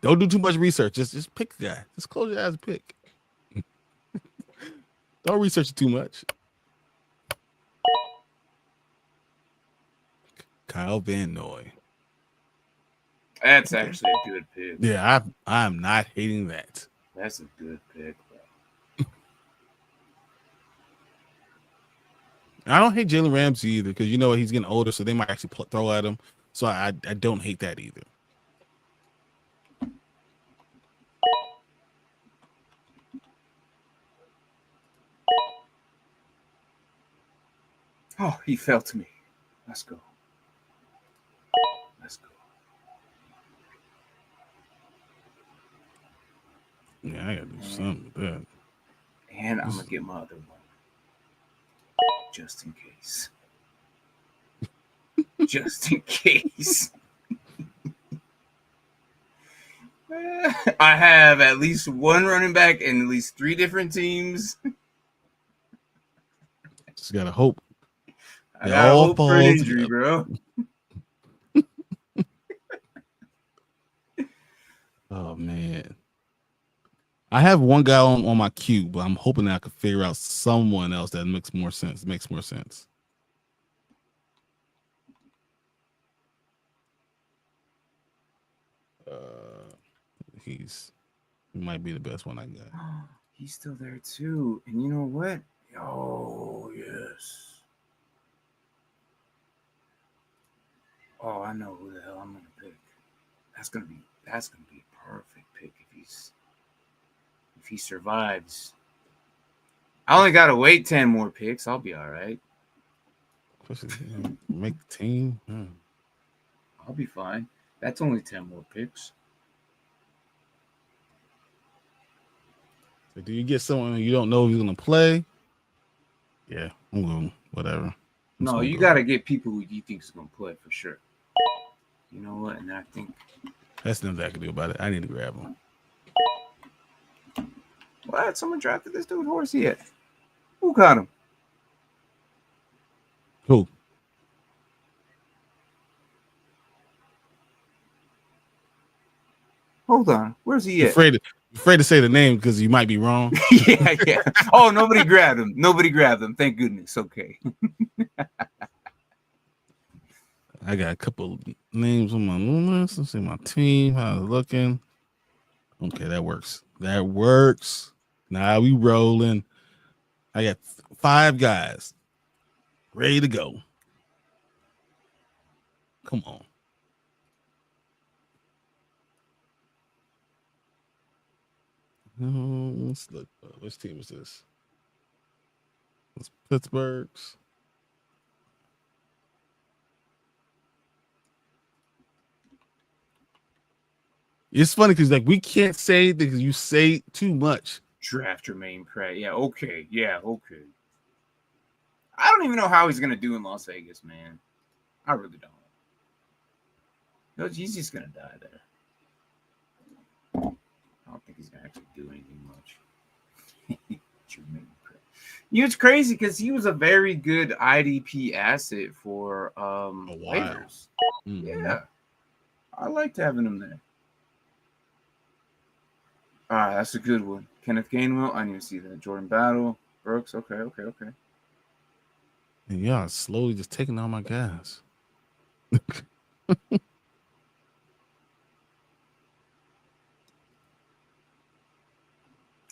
Don't do too much research. Just pick the guy. Just close your eyes and pick. Don't research it too much. Kyle Van Noy. That's actually a good pick. Yeah, I'm not hating that. That's a good pick, bro. I don't hate Jalen Ramsey either because he's getting older, so they might actually throw at him. So I don't hate that either. Oh, he fell to me. Let's go. Yeah, I gotta do something with that. And I'm gonna get my other one. Just in case. Just in case. I have at least one running back in at least 3 different teams. Just gotta hope. I gotta hope for an injury, bro. Oh man. I have one guy on my queue, but I'm hoping that I can figure out someone else that makes more sense. He might be the best one I got. He's still there too. And you know what? Oh, yes. Oh, I know who the hell I'm gonna pick. That's gonna be a perfect pick if he survives. I only gotta wait 10 more picks. I'll be all right. Make the team. I'll be fine. That's only 10 more picks. So do you get someone you don't know who's gonna play? Yeah, I'm going whatever. No, you got to get people who you think is going to play for sure. You know what? And I think that's nothing I can do about it. I need to grab him. What? Someone drafted this dude? Where's he at? Who got him? Who? Hold on. Where's he at? Afraid to say the name because you might be wrong. yeah. Oh, nobody grabbed him. Nobody grabbed him. Thank goodness. Okay. I got a couple names on my list. Let's see my team. How it's looking. Okay, that works. That works. Now we rolling. I got 5 guys ready to go. Come on. Let's look. Which team is this? It's Pittsburgh's. It's funny because like we can't say because you say too much. Draft Jermaine Pratt. Yeah, okay. Yeah, okay. I don't even know how he's gonna do in Las Vegas, man. I really don't. No, he's just gonna die there. I don't think he's gonna actually do anything much. Jermaine Pratt. You know, it's crazy because he was a very good IDP asset for Lakers. Mm-hmm. Yeah, I liked having him there. All right, that's a good one. Kenneth Gainwell, I need to see that. Jordan Battle, Brooks, okay. And y'all slowly just taking all my guys.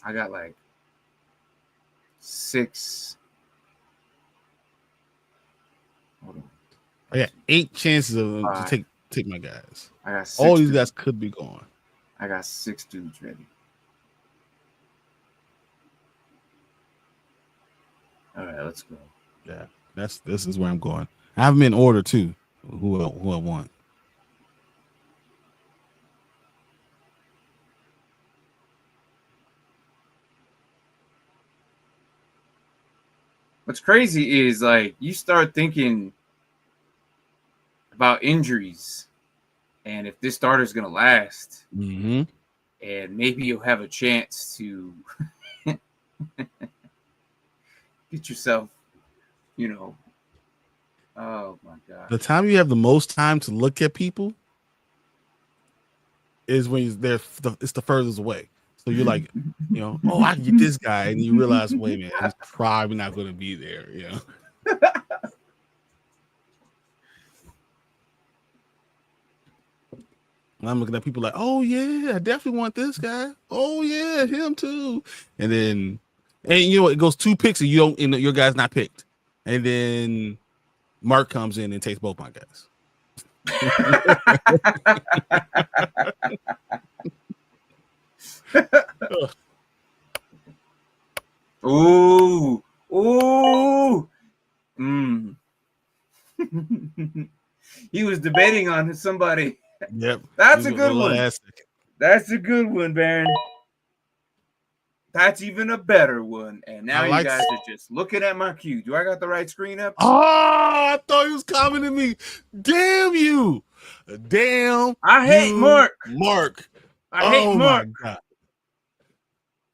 I got like 6. Hold on. I got 8 chances of them to take my guys. I got 6 all these guys could be gone. I got 6 dudes ready. All right, let's go. Yeah, this is where I'm going. I have them in order too. Who I want. What's crazy is like you start thinking about injuries and if this starter is gonna last, and maybe you'll have a chance to get yourself, you know. Oh my god! The time you have the most time to look at people is when it's the furthest away. So you're like, you know, oh, I can get this guy, and you realize, wait, man, he's probably not going to be there. You know. And I'm looking at people like, oh yeah, I definitely want this guy. Oh yeah, him too. And then, you know, it goes 2 picks, and your guy's not picked. And then Mark comes in and takes both my guys. Ooh. He was debating on somebody. Yep. That's a good one. That's a good one, Baron. That's even a better one. And now you guys are just looking at my cue. Do I got the right screen up? Oh, I thought he was commenting me. Damn you. Damn. I hate Mark. I hate Mark. My God.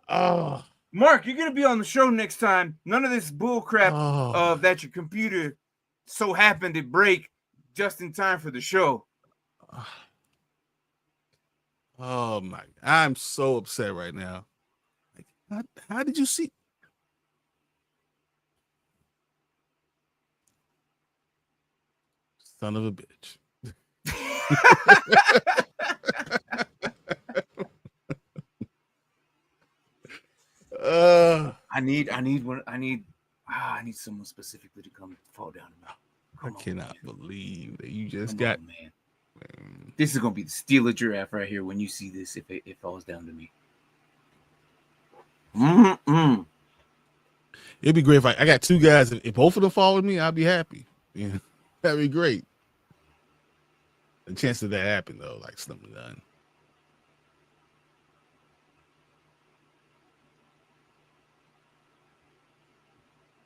Oh. Mark, you're going to be on the show next time. None of this bull crap of that your computer so happened to break just in time for the show. Oh, my. I'm so upset right now. How did you see? Son of a bitch. I need someone specifically to come fall down to me. I cannot believe that you just got. Man. This is gonna be the Steeler giraffe right here when you see this. If it falls down to me, it'd be great if I got 2 guys. If both of them fall with me, I'd be happy. Yeah, that'd be great. The chance of that happen though, like slim to none.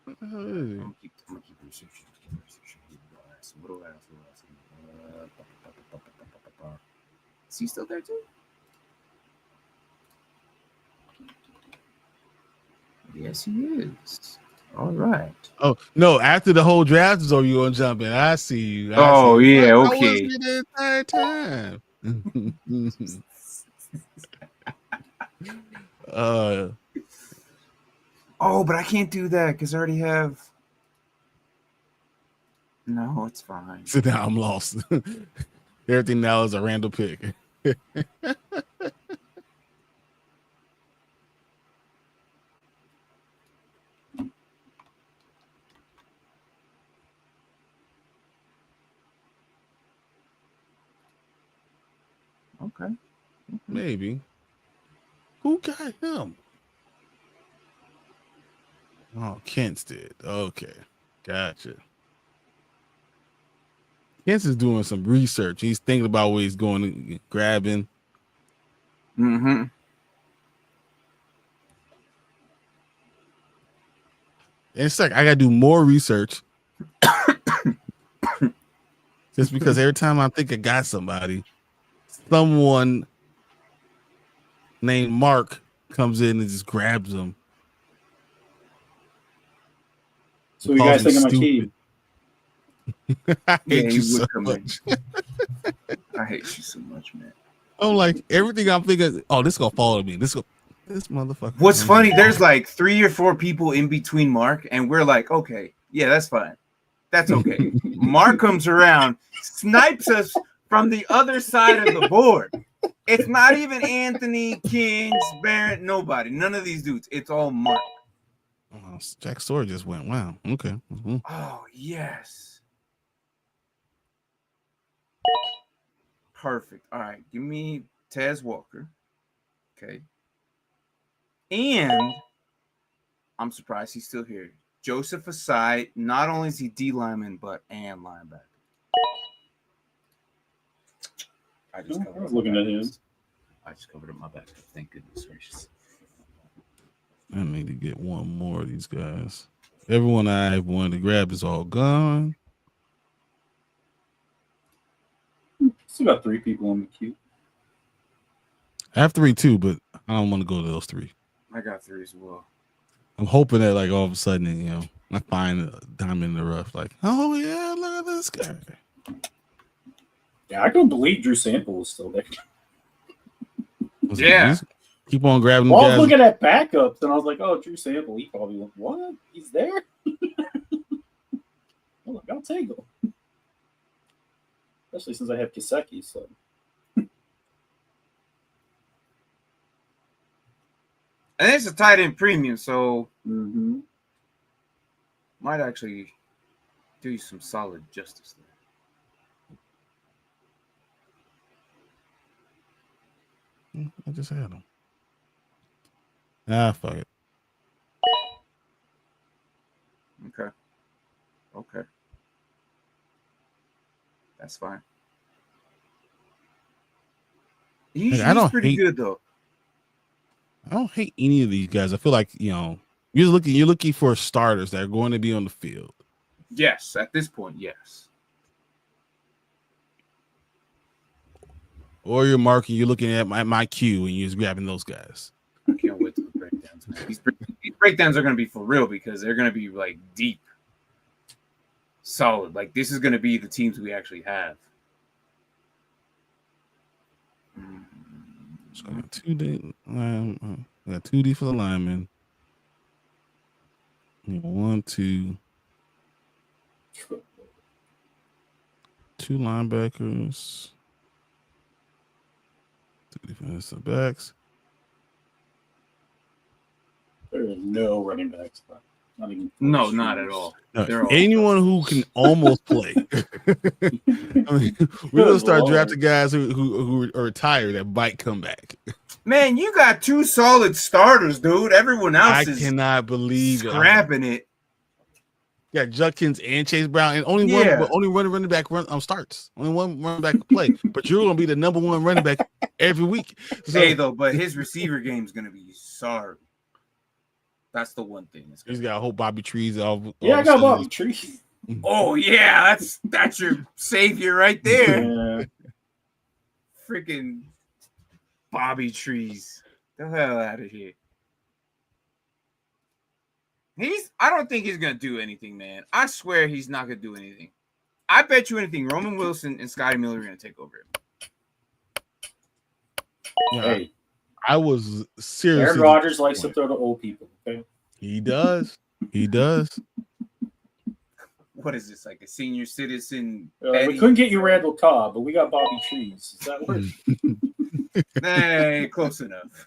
I'm gonna keep researching. What else? Is he still there too? Yes, he is. All right. Oh no! After the whole draft is over, you gonna jump in? I see you. Oh yeah, I was okay. here the entire time. Oh, but I can't do that because I already have. No, it's fine. Sit down. I'm lost. Everything now is a random pick. Okay. Maybe. Who got him? Oh, Kent's did. Okay. Gotcha. Kent's is doing some research. He's thinking about where he's going and grabbing. Mm-hmm. And it's like I gotta do more research. Just because every time I think I got somebody, someone named Mark comes in and just grabs them. So you guys think of my team? I hate you so much. I hate you so much, man. I'm like everything I'm thinking. Oh, this gonna follow me. This motherfucker. What's funny? There's like 3 or 4 people in between Mark, and we're like, okay, yeah, that's fine. That's okay. Mark comes around, snipes us from the other side of the board. It's not even Anthony, Kings, Barrett, nobody. None of these dudes. It's all Mark. Oh, Jack Story just went. Wow. Okay. Mm-hmm. Oh, yes. Perfect. All right. Give me Taz Walker. Okay. And I'm surprised he's still here. Joseph Asai. Not only is he D lineman, but and linebacker. I was looking at him. I just covered up my back. Thank goodness gracious. I need to get one more of these guys. Everyone I wanted to grab is all gone. Still got 3 people on the queue. I have 3 too, but I don't want to go to those 3. I got 3 as well. I'm hoping that like all of a sudden, I find a diamond in the rough. Like, oh yeah, look at this guy. Yeah, I couldn't believe Drew Sample was still there. Yeah. Keep on grabbing. Well, I was looking at backups and I was like, oh, Drew Sample. He probably went, what? He's there? I'm like, I'll take him. Especially since I have Kiseki, so. And it's a tight end premium, so might actually do you some solid justice there. I just had him. Fuck it. Okay. That's fine. He's pretty good though. I don't hate any of these guys. I feel like you're looking for starters that are going to be on the field. Yes, at this point, yes. Or you're marking, you're looking at my queue and you're just grabbing those guys. I can't wait to the breakdowns, man. These breakdowns are going to be for real because they're going to be like deep, solid. Like this is going to be the teams we actually have. So I got 2D. I got 2D for the lineman. 1, 2. 2 linebackers. 2 defensive backs. There is no running backs. Not at all. No, anyone who can almost play. I mean, we're gonna start drafting guys who are retired that might come back. Man, you got 2 solid starters, dude. Everyone else is cannot believe scrapping it. Yeah, Judkins and Chase Brown, and only one running back starts. Only one running back play, but you're gonna be the number 1 running back every week. So, hey, though, but his receiver game is gonna be sorry. That's the one thing. He's got a whole Bobby Trees. All Yeah, I got Bobby Trees. Oh yeah, that's your savior right there. Yeah. Freaking Bobby Trees. The hell out of here. I don't think he's gonna do anything, man. I swear he's not gonna do anything. I bet you anything, Roman Wilson and Scotty Miller are gonna take over him. Yeah, Hey, I was seriously. Aaron Rodgers likes to throw to old people. Okay, he does. He does. What is this, like a senior citizen? we couldn't get you Randall Cobb, but we got Bobby Trees. Does that work? Hey, close enough.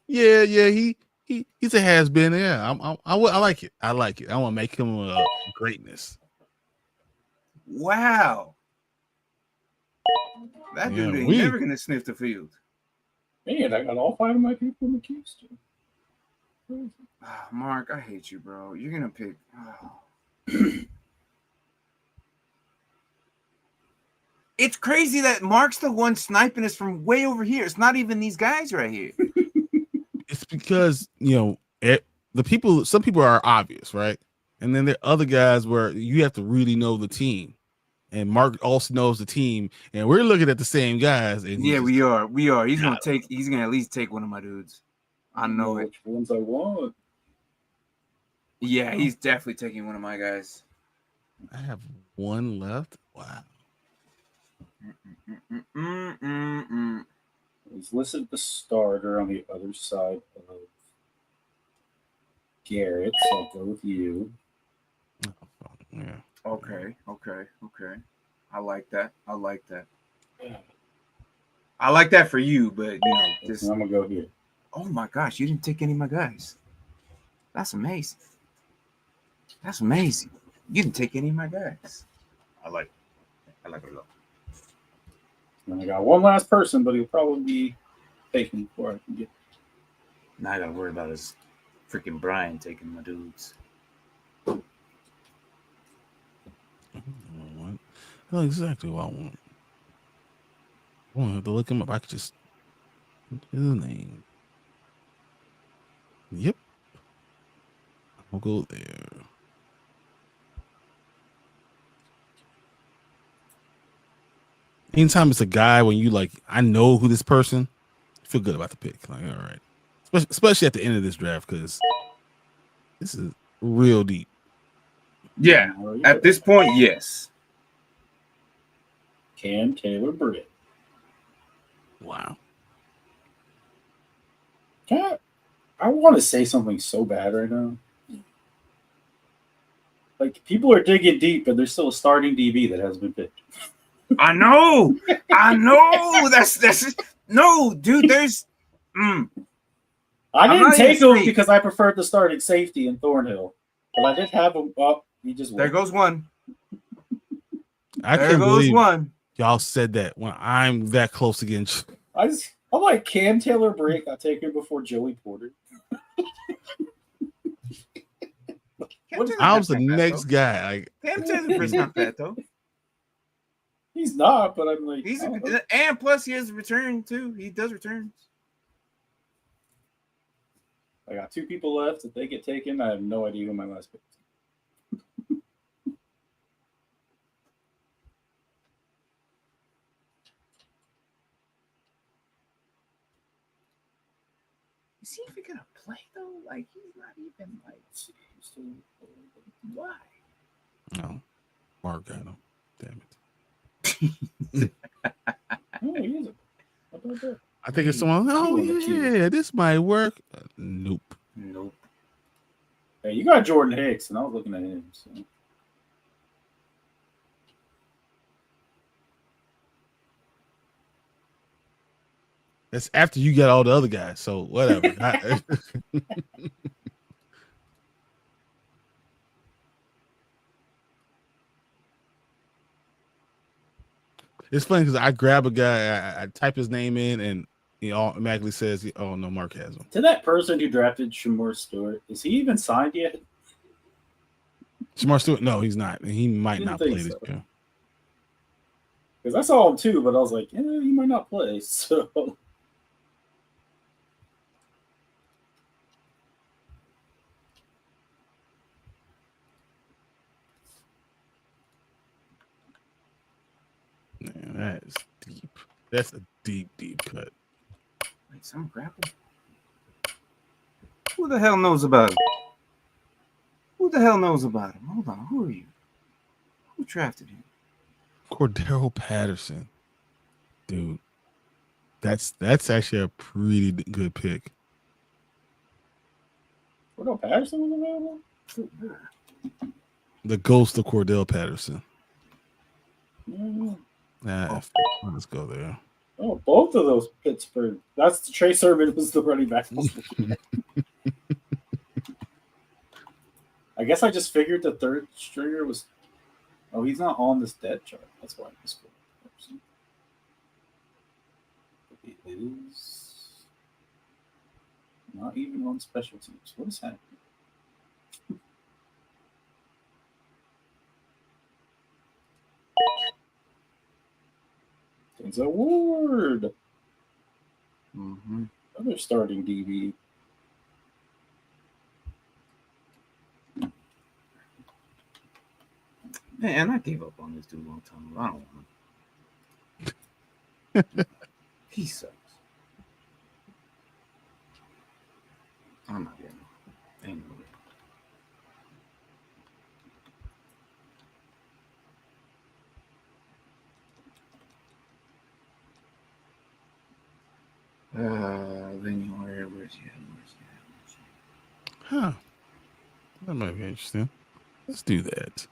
Yeah. He's a has been. Yeah, I like it. I like it. I want to make him a greatness. Wow. That dude ain't never gonna sniff the field. Man, I got all 5 of my people in the Houston. Mark, I hate you, bro. You're gonna pick. It's crazy that Mark's the one sniping us from way over here. It's not even these guys right here. It's because some people are obvious, right? And then there are other guys where you have to really know the team. And Mark also knows the team, and we're looking at the same guys. And yeah, we are. He's gonna at least take one of my dudes. I know it. Which ones I want? Yeah, he's definitely taking one of my guys. I have one left. Wow. He's listed the starter on the other side of Garrett, so I'll go with you. Yeah. Okay. I like that. I like that for you, but I'm gonna go here. Oh my gosh, you didn't take any of my guys. That's amazing. You didn't take any of my guys. I like it a lot. And I got one last person, but he'll probably be taken before I can get. Now I gotta worry about his freaking Brian taking my dudes. I know exactly what I want. I won't have to look him up. I could just his name. Yep. I'll go there. Anytime it's a guy when you like, I know who this person, I feel good about the pick. Like, all right. Especially at the end of this draft, because this is real deep. Yeah. At this point, yes. Cam Taylor Britt. Wow. I want to say something so bad right now. Like, people are digging deep, but there's still a starting DB that hasn't been picked. I know. That's no, dude. There's. I didn't take him because I preferred the starting safety in Thornhill, but I did have him up. He just there goes one. There goes one. Y'all said that when I'm that close again. I'm like Cam Taylor Britt. I take him before Joey Porter. I was the next guy. Like, Cam Taylor Britt's not bad though. He's not, but I'm like, and plus he has a return too. He does returns. I got 2 people left. If they get taken, I have no idea who my last pick is. Is he even gonna play though? Like he's not even like. Why? No, Mark got him. Damn it. Oh, he is. How about that? I think it's someone. Oh yeah, this might work. Nope. Hey, you got Jordan Hicks, and I was looking at him. So. That's after you got all the other guys. So whatever. It's funny because I grab a guy, I type his name in, and he automatically says, "Oh no, Mark has him." To that person who drafted Shamar Stewart, is he even signed yet? Shamar Stewart? No, he's not. He might not play this year. Because I saw him too, but I was like, he might not play. So That's a deep cut. Wait, some grapple. Who the hell knows about him? Who the hell knows about him? Hold on. Who are you? Who drafted him? Cordero Patterson, dude. That's actually a pretty good pick. Cordell Patterson was available? The ghost of Cordell Patterson. Mm. Let's go there. Oh, both of those Pittsburgh. That's the Trey Sermon was the running back. I guess I just figured the third stringer was. Oh, he's not on this dead chart. That's why I missed it. It is not even on special teams. What is happening? Denzel Ward. Mm-hmm. Another starting DB. Man, I gave up on this dude a long time ago. I don't want him. He sucks. I'm not getting him. Ain't no way. Where's he at? Huh. That might be interesting. Let's do that.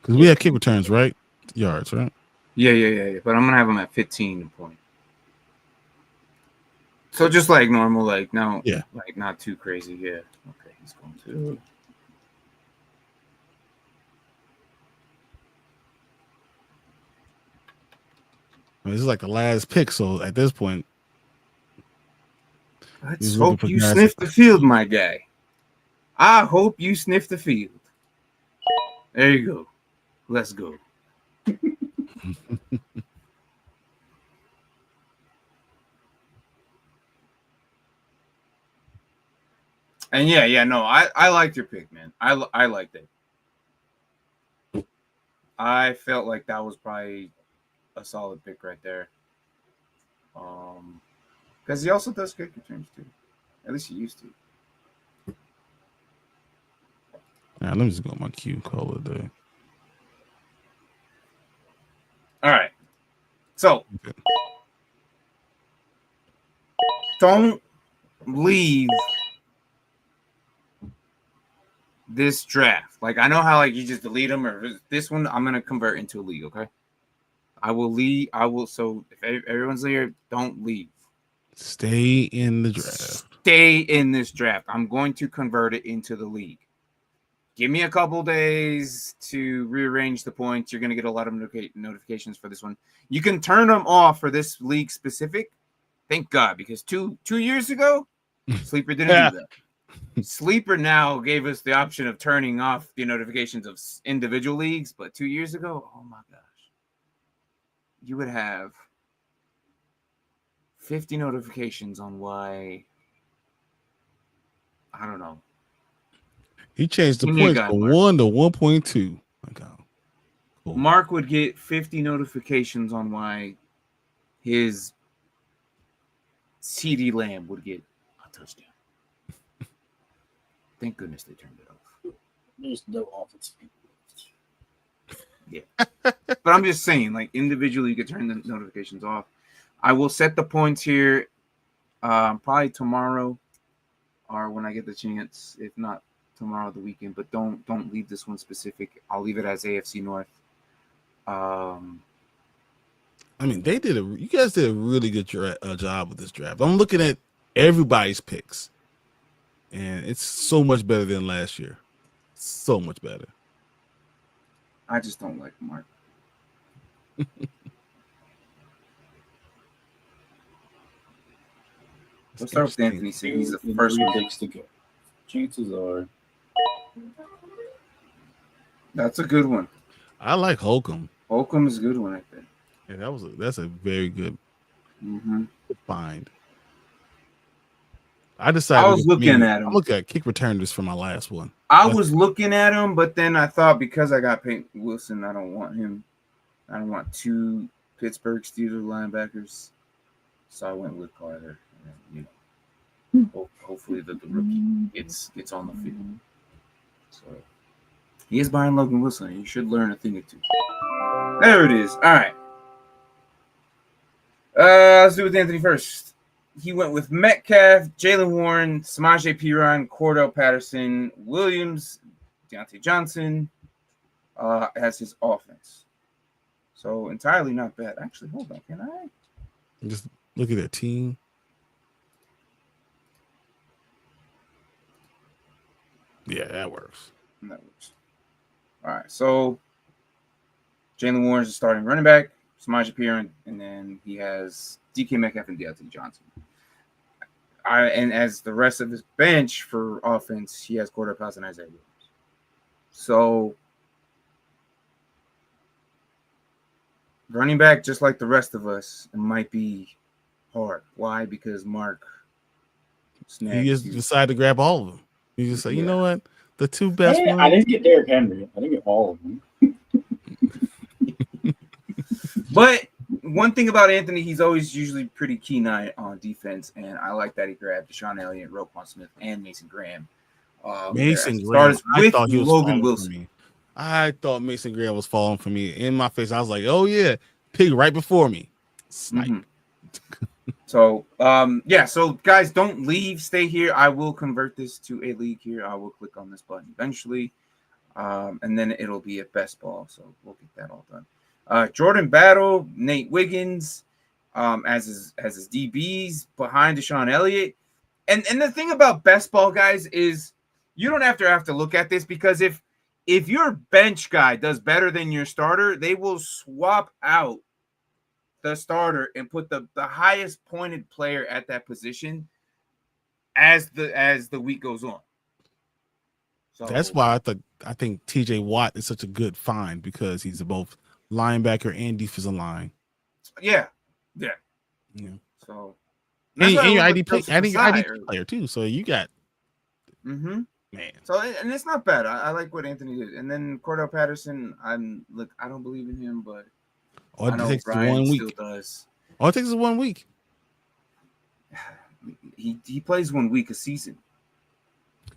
Because we have kick returns, right? Yards, right? Yeah. But I'm gonna have him at 15 point. So just like normal, like no, Yeah. like not too crazy. Yeah. Okay, he's going to. I mean, this is like the last pick, so at this point, Let's he's looking hope for you guys- sniff the field, my guy. I hope you sniff the field. There you go. Let's go. And no, I liked your pick, man. I liked it. I felt like that was probably a solid pick right there. Because he also does kick returns too. At least he used to. Now, let me just go on my cue call it there. All right. So Okay. don't leave this draft. Like, I know how like you just delete them, or this one I'm gonna convert into a league. Okay. I will leave. So if everyone's there, don't leave. Stay in the draft. Stay in this draft. I'm going to convert it into the league. Give me a couple days to rearrange the points. You're going to get a lot of notifications for this one. You can turn them off for this league specific. Thank God, because two years ago, Sleeper didn't do that. Sleeper now gave us the option of turning off the notifications of individual leagues, but 2 years ago, oh my gosh, you would have 50 notifications on why, I don't know. He changed the Give me a points guy, from Mark. 1 to 1.2. Okay. Cool. Mark would get 50 notifications on why his CD Lamb would get a touchdown. Thank goodness they turned it off. There's no offense. Yeah. But I'm just saying, like, individually, you could turn the notifications off. I will set the points here probably tomorrow or when I get the chance, if not tomorrow, the weekend. But don't leave this one specific. I'll leave it as AFC North. I mean, you guys did a really good job with this draft. I'm looking at everybody's picks, and it's so much better than last year. So much better. I just don't like Mark. Let's start with Anthony C. He's the first one. Picks to go. Chances are. That's a good one. I like Holcomb. Holcomb is a good one, I think. Yeah, that's a very good find. I decided. I was looking at him. I look at kick returners for my last one. I was looking at him, but then I thought because I got Peyton Wilson, I don't want him. I don't want two Pittsburgh Steelers linebackers, so I went with Carter. And, hopefully the rookie gets on the field. So he is behind Logan Wilson. You should learn a thing or two. There it is. All right. Let's do with Anthony first. He went with Metcalf, Jalen Warren, Samaje Perine, Cordell Patterson, Williams, Deontay Johnson as his offense. So entirely not bad. Actually, hold on. Can I just look at that team? Yeah, that works. That works. All right. So Jalen Warren's the starting running back, Samaje Perine, and then he has DK Metcalf and Deontay Johnson. And as the rest of his bench for offense, he has Cordell Patterson and Isaiah Williams. So running back, just like the rest of us, it might be hard. Why? Because Mark he just decided to grab all of them. He just said, you know what? The two best ones. I didn't get Derrick Henry. I didn't get all of them. But one thing about Anthony, he's always usually pretty keen-eyed on defense, and I like that he grabbed Deshaun Elliott, Roquan Smith, and Mason Graham. Mason Graham, I thought he was Logan Wilson. For me. I thought Mason Graham was falling for me. In my face, I was like, oh, yeah, pig right before me. Snipe. Mm-hmm. So, so guys, don't leave. Stay here. I will convert this to a league here. I will click on this button eventually, and then it'll be a best ball. So we'll get that all done. Jordan Battle, Nate Wiggins, as his DBs behind Deshaun Elliott. And the thing about best ball, guys, is you don't have to look at this, because if your bench guy does better than your starter, they will swap out the starter and put the highest pointed player at that position as the week goes on. So that's why I think TJ Watt is such a good find, because he's both linebacker and defensive line. Yeah. So and your IDP player too. So you got man. So and it's not bad. I like what Anthony did. And then Cordell Patterson, I don't believe in him, but it takes 1 week. Still does. All it takes is 1 week. He plays 1 week a season.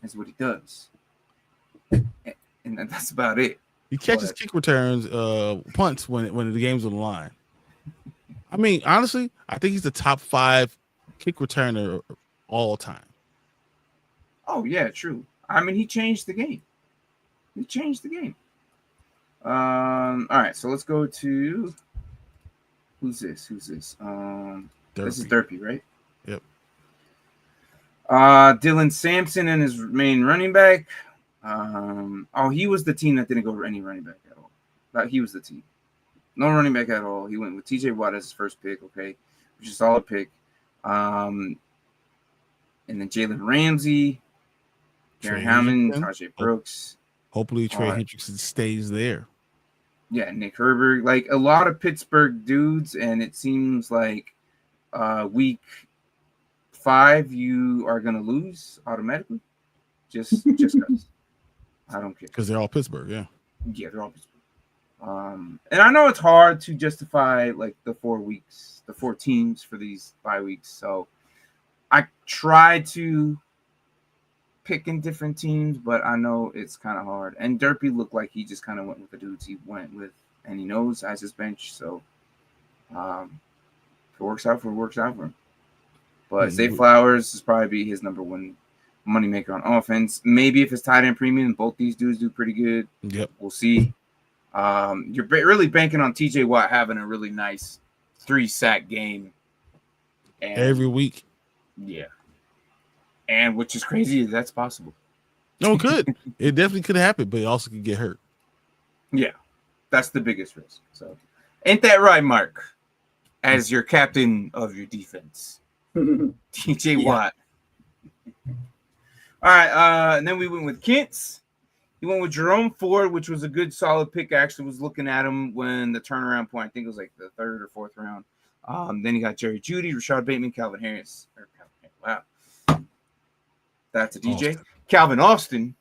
That's what he does. And that's about it. He catches kick returns, punts when the game's on the line. I mean, honestly, I think he's the top 5 kick returner all time. Oh yeah, true. I mean, he changed the game. All right, so let's go to who's this? This is Derpy, right? Yep. Dylan Sampson and his main running back. He was the team that didn't go for any running back at all. He was the team. No running back at all. He went with TJ Watt as his first pick, okay, which is a solid pick. And then Jalen Ramsey, Gary Hammond, Tajay Brooks. Hopefully Trey Hendrickson stays there. Yeah, Nick Herbert. Like a lot of Pittsburgh dudes, and it seems like week 5 you are gonna lose automatically. Just because. I don't care. Because they're all Pittsburgh, yeah. Yeah, they're all Pittsburgh. And I know it's hard to justify like the 4 weeks, the 4 teams for these bye weeks. So I try to pick in different teams, but I know it's kind of hard. And Derpy looked like he just kind of went with the dudes he went with, and he knows as his bench. So if it works out for him. But Zay Flowers is probably be his number 1 moneymaker on offense. Maybe if it's tight end premium, both these dudes do pretty good. Yep. We'll see. You're really banking on TJ Watt having a really nice 3-sack game every week. Yeah. And which is crazy, that's possible. No, it could. It definitely could happen, but it also could get hurt. Yeah. That's the biggest risk. So ain't that right, Mark? As your captain of your defense. TJ Watt. All right, and then we went with Kent's. He went with Jerome Ford, which was a good, solid pick. I actually was looking at him when the turnaround point, I think it was like the 3rd or 4th round. Then he got Jerry Jeudy, Rashad Bateman, Calvin Harris. Wow. That's a DJ. Austin. Calvin Austin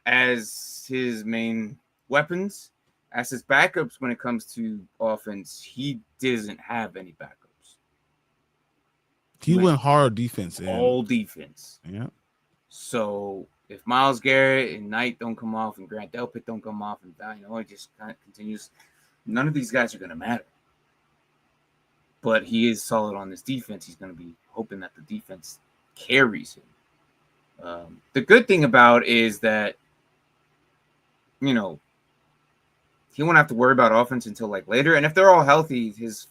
as his main weapons as his backups when it comes to offense, he doesn't have any backups. He went hard defense. All defense. Yeah. So if Myles Garrett and Knight don't come off and Grant Delpit don't come off and it just kind of continues, none of these guys are going to matter. But he is solid on this defense. He's going to be hoping that the defense carries him. The good thing about is that, he won't have to worry about offense until like later. And if they're all healthy, his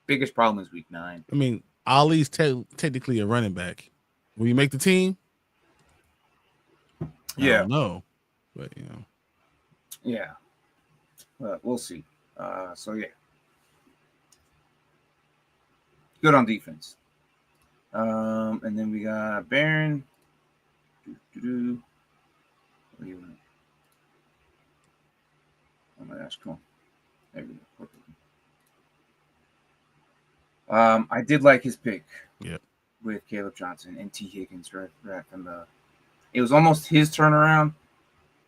biggest problem is week 9. I mean, Ali's technically a running back. Will you make the team? Yeah. No, but Yeah. But we'll see. So yeah. Good on defense. And then we got Barron. What do you want? Oh my gosh, come on. There we go. I did like his pick. Yep. With Caleb Johnson and T. Higgins right from the. It was almost his turnaround,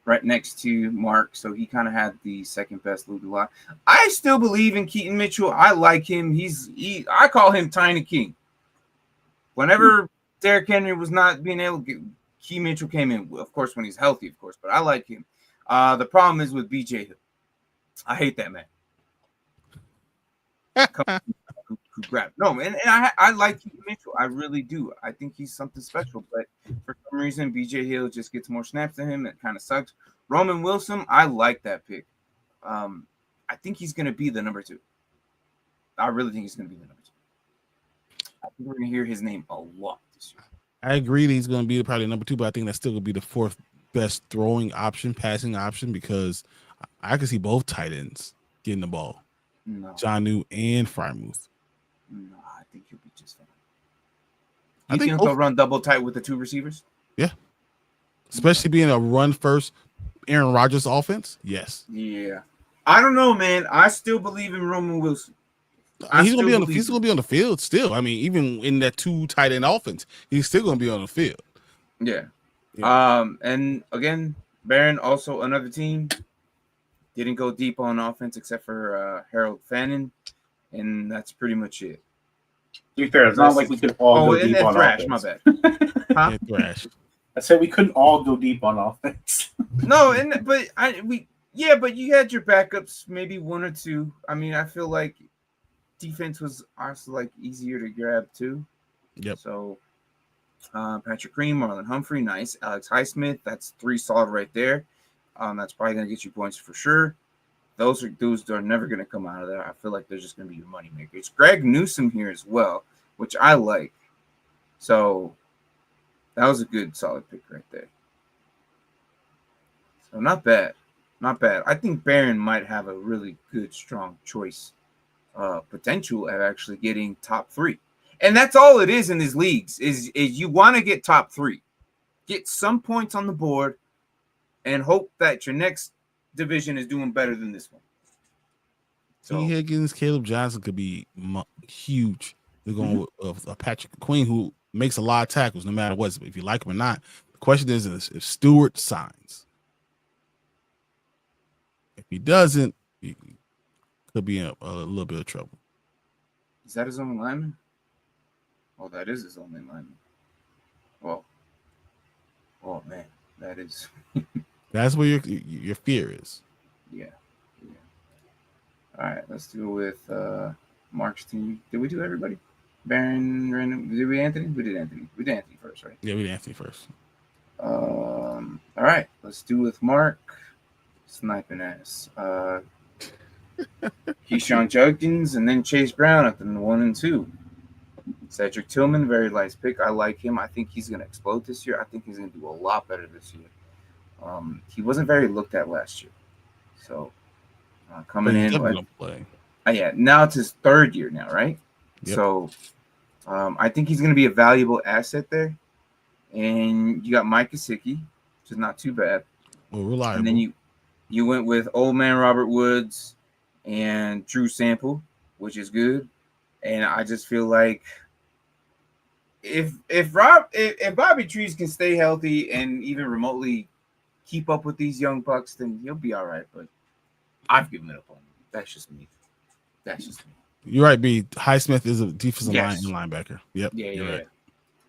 right next to Mark, so he kind of had the second best Luke lot. I still believe in Keaton Mitchell. I like him. I call him Tiny King. Whenever Derrick Henry was not being able to get, Key Mitchell came in, of course, when he's healthy, of course, but I like him. The problem is with BJ Hill. I hate that man. Who grabbed? No, and I like Keaton Mitchell. I really do. I think he's something special, but for some reason, BJ Hill just gets more snaps than him. It kind of sucks. Roman Wilson, I like that pick. I think he's going to be the number 2. I really think he's going to be the number 2. I think we're going to hear his name a lot this year. I agree that he's going to be probably number 2, but I think that's still going to be the 4th best throwing option, passing option, because I can see both tight ends getting the ball. No. Jonnu and Frymouth. No, I think he'll be just fine. I think they'll run double tight with the 2 receivers? Yeah. Especially being a run-first Aaron Rodgers offense? Yes. Yeah. I don't know, man. I still believe in Roman Wilson. He's gonna be on the field still. I mean, even in that 2 tight end offense, he's still gonna be on the field. Yeah. And again, Barron, also another team, didn't go deep on offense except for Harold Fannin, and that's pretty much it. To be fair, it's not like we could all go deep on Thrash, offense. My bad. Huh? Yeah, Thrash. I said we couldn't all go deep on offense. No, but you had your backups, maybe 1 or 2. I mean, I feel like defense was also like easier to grab too. Yep. So Patrick Green, Marlon Humphrey, nice. Alex Highsmith, that's 3 solid right there. That's probably gonna get you points for sure. Those are dudes that are never gonna come out of there. I feel like they're just gonna be your money makers. Greg Newsome here as well, which I like. So that was a good solid pick right there. So not bad. Not bad. I think Barron might have a really good, strong choice potential of actually getting top 3. And that's all it is in these leagues is you want to get top 3. Get some points on the board and hope that your next division is doing better than this one. So T. Higgins, Caleb Johnson could be huge. They're going with Patrick Queen, who makes a lot of tackles no matter what. If you like him or not. The question is if Stewart signs. If he doesn't, he could be in a little bit of trouble. Is that his only lineman? Oh, that is his only lineman. Well, oh man, that is. That's where your fear is. Yeah. All right, let's go with Mark's team. Did we do everybody? Barron, random. Did we Anthony? We did Anthony. We did Anthony first, right? Yeah, we did Anthony first. All right, let's do with Mark. Sniping ass. Keyshawn Judkins and then Chase Brown at the 1 and 2. Cedric Tillman, very nice pick. I like him. I think he's going to explode this year. I think he's going to do a lot better this year. He wasn't very looked at last year. So coming in. Yeah, now it's his 3rd year now, right? Yep. So I think he's going to be a valuable asset there. And you got Mike Gesicki, which is not too bad. Well, reliable. And then you went with old man Robert Woods and Drew Sample, which is good. And I just feel like if Bobby Trees can stay healthy and even remotely keep up with these young bucks, then he'll be all right. But I've given it up on him. That's just me. You're right, B. Highsmith is a defensive line Yes. and linebacker. Yep. Yeah. You're right.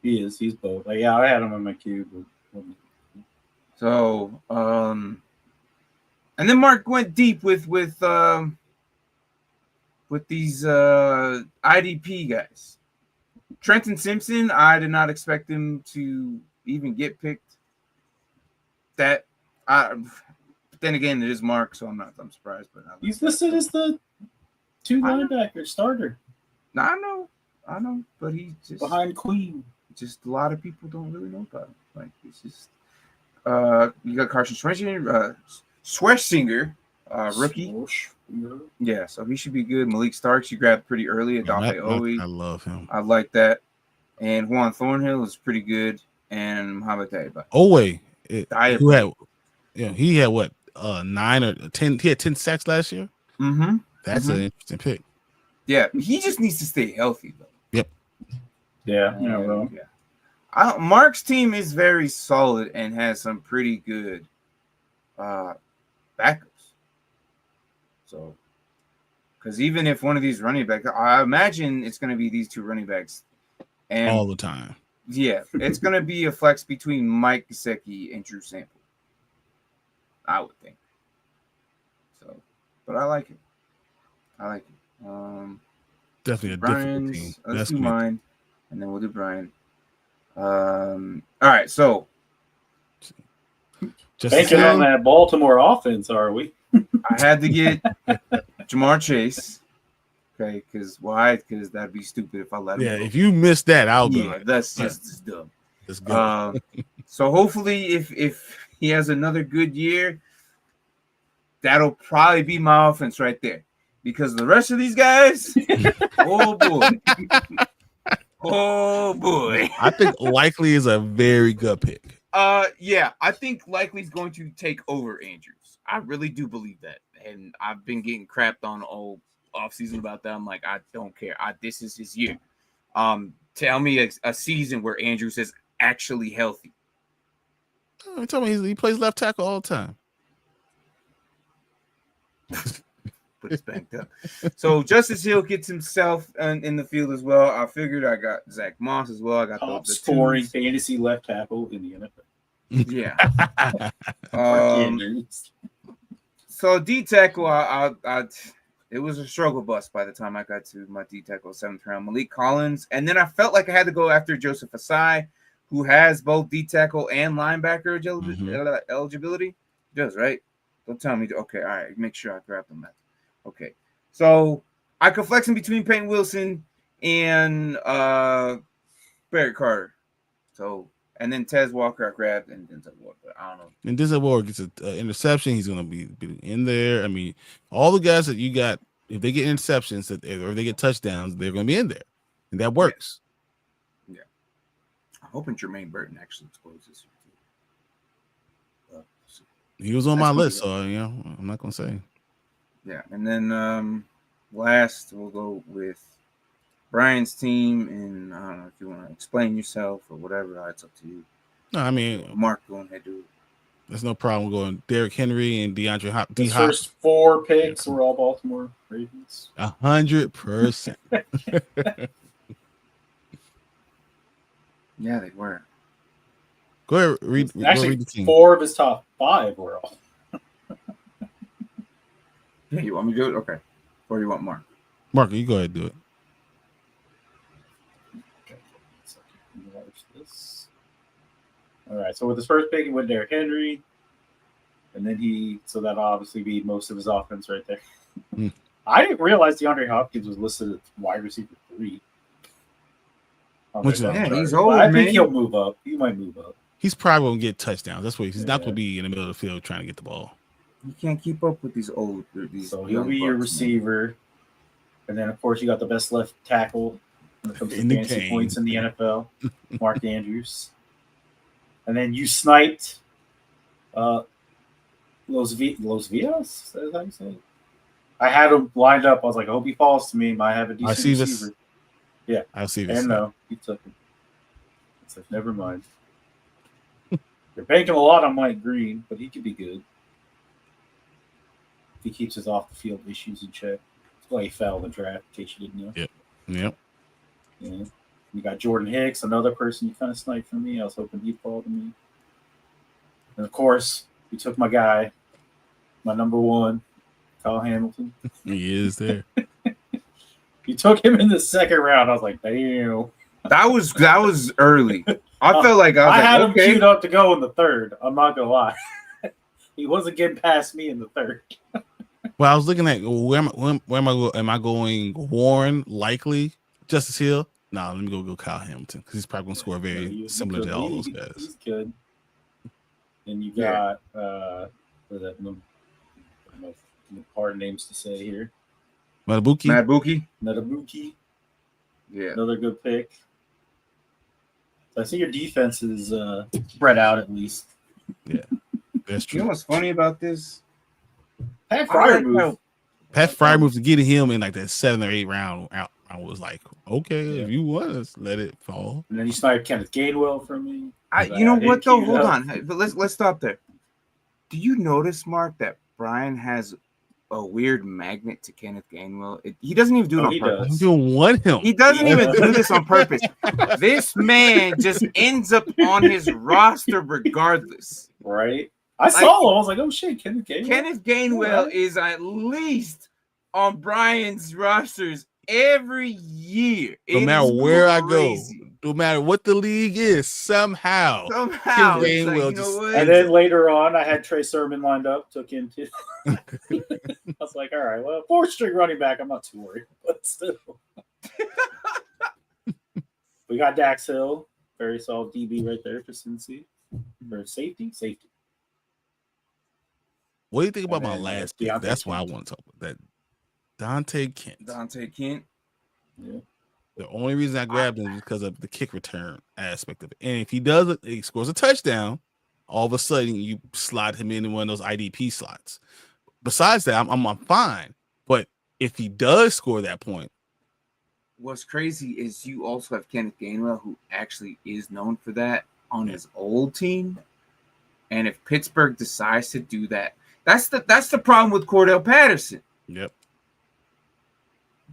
He is. He's both. Like, yeah, I had him in my queue. But... So, and then Mark went deep with these IDP guys. Trenton Simpson, I did not expect him to even get picked. But then again, it is Mark, so I'm surprised. But he's listed as the 2 linebacker starter. I know, but he's just behind Queen. Just a lot of people don't really know about him. Like it's just you got Carson Schwarzenegger, rookie. Yeah, so he should be good. Malik Starks, you grabbed pretty early. Adafe Owe. I love him. I like that. And Juan Thornhill is pretty good. And how about that? Owe, he had what 9 or 10. He had 10 sacks last year. Mm-hmm. That's an interesting pick. Yeah, he just needs to stay healthy though. Yep. Yeah, you know, well. Yeah. Mark's team is very solid and has some pretty good backups. So, because even if one of these running backs, I imagine it's going to be these 2 running backs, and all the time. Yeah, it's going to be a flex between Mike Gesicki and Drew Sample. I would think. So, but I like it. Definitely a Brian's, different team. Let's do mine, and then we'll do Brian. All right, so banking on that Baltimore offense, are we? I had to get Jamar Chase. Okay, because why? Because that'd be stupid if I let him go. If you miss that, I'll go. Yeah, that's just dumb. Let's go. So hopefully, if he has another good year, that'll probably be my offense right there. Because the rest of these guys, oh boy. I think Likely is a very good pick. Yeah, I think Likely's going to take over Andrews. I really do believe that. And I've been getting crapped on all offseason about that. I'm like, I don't care. This is his year. Tell me a season where Andrews is actually healthy. Tell me he plays left tackle all the time. But it's banked up. So Justice Hill gets himself in the field as well. I figured I got Zach Moss as well. I got top the scoring fantasy left tackle in the NFL. Yeah. So D tackle, it was a struggle bus by the time I got to my D tackle 7th round. Malik Collins, and then I felt like I had to go after Joseph Asai, who has both D tackle and linebacker eligibility. He does, right? Don't tell me. Okay, all right. Make sure I grab them. Okay, so I could flex in between Peyton Wilson and Barrett Carter. So, and then Tez Walker I grabbed, and Denzel Ward, but I don't know. And Denzel Ward gets an interception. He's going to be in there. I mean, all the guys that you got, if they get interceptions or if they get touchdowns, they're going to be in there, and that works. Yeah. I'm hoping Jermaine Burton actually explodes this year. He was on my list, so I'm not going to say. Yeah, and then last we'll go with Brian's team, and I don't know if you want to explain yourself or whatever. It's up to you. No, I mean, Mark, go ahead, do it. There's no problem going Derrick Henry and DeAndre Hopkins. The first 4 picks were all Baltimore Ravens. 100%. Yeah, they were. Go ahead, read the team. 4 of his top 5 were all. Yeah, you want me to do it? Okay. Or do you want Mark? Mark, you go ahead and do it. Okay. All right. So with his first pick, he went Derrick Henry. And then so that obviously be most of his offense right there. I didn't realize DeAndre Hopkins was listed as wide receiver 3. He's old, I think he'll move up. He might move up. He's probably going to get touchdowns. That's what he's not going to be in the middle of the field trying to get the ball. You can't keep up with these So he'll be your receiver. Man. And then, of course, you got the best left tackle when it comes to fantasy points in the NFL, Mark Andrews. And then you sniped Los Vias? Is that how you say it? I had him lined up. I was like, I hope he falls to me. Might have a decent receiver. Yeah. I see this. And no, he took him. It's like, never mind. You're banking a lot on Mike Green, but he could be good. he keeps his off the field issues in check. That's why he fell in the draft, in case you didn't know. Yep. Yeah. You got Jordan Hicks, another person you kind of sniped from me. I was hoping he'd fall to me. And of course, you took my guy, my number one, Kyle Hamilton. He is there. You took him in the second round. I was like, damn. That was early. I felt like I had like, him queued up to go in the third. I'm not gonna lie. He wasn't getting past me in the third. Well, I was looking at where am I going? Warren, likely, Justice Hill. No, let me go Kyle Hamilton because he's probably gonna score very similar to all those guys. He's good. And you got what is that? Hard names to say here. Matabuki. Yeah, another good pick. So I see your defense is spread out at least. Yeah, that's true. You know what's funny about this? Pat Fryer move to get him in like that 7 or 8 round. I was like, okay, if you want us, let it fall. And then you sniped Kenneth Gainwell from me. You know what though? Hold on, but let's stop there. Do you notice, Mark, that Brian has a weird magnet to Kenneth Gainwell? He doesn't even do it on purpose. You don't want him. He doesn't even do this on purpose. This man just ends up on his roster regardless. Right? I saw him. I was like, oh shit, Kenneth Gainwell. Kenneth Gainwell is at least on Brian's rosters every year. No matter where I go, no matter what the league is, somehow. Gainwell like, and then later on, I had Trey Sermon lined up, took him too. I was like, all right, well, 4th string running back, I'm not too worried, but still. We got Dax Hill, very solid DB right there for Cincy. For safety. What do you think about my last pick? That's why I want to talk about that. Dante Kent. Yeah. The only reason I grabbed him is because of the kick return aspect of it. And if he does it, he scores a touchdown, all of a sudden you slide him in one of those IDP slots. Besides that, I'm fine. But if he does score that point. What's crazy is you also have Kenneth Gainwell, who actually is known for that on his old team. And if Pittsburgh decides to do that, that's the problem with Cordell Patterson. Yep.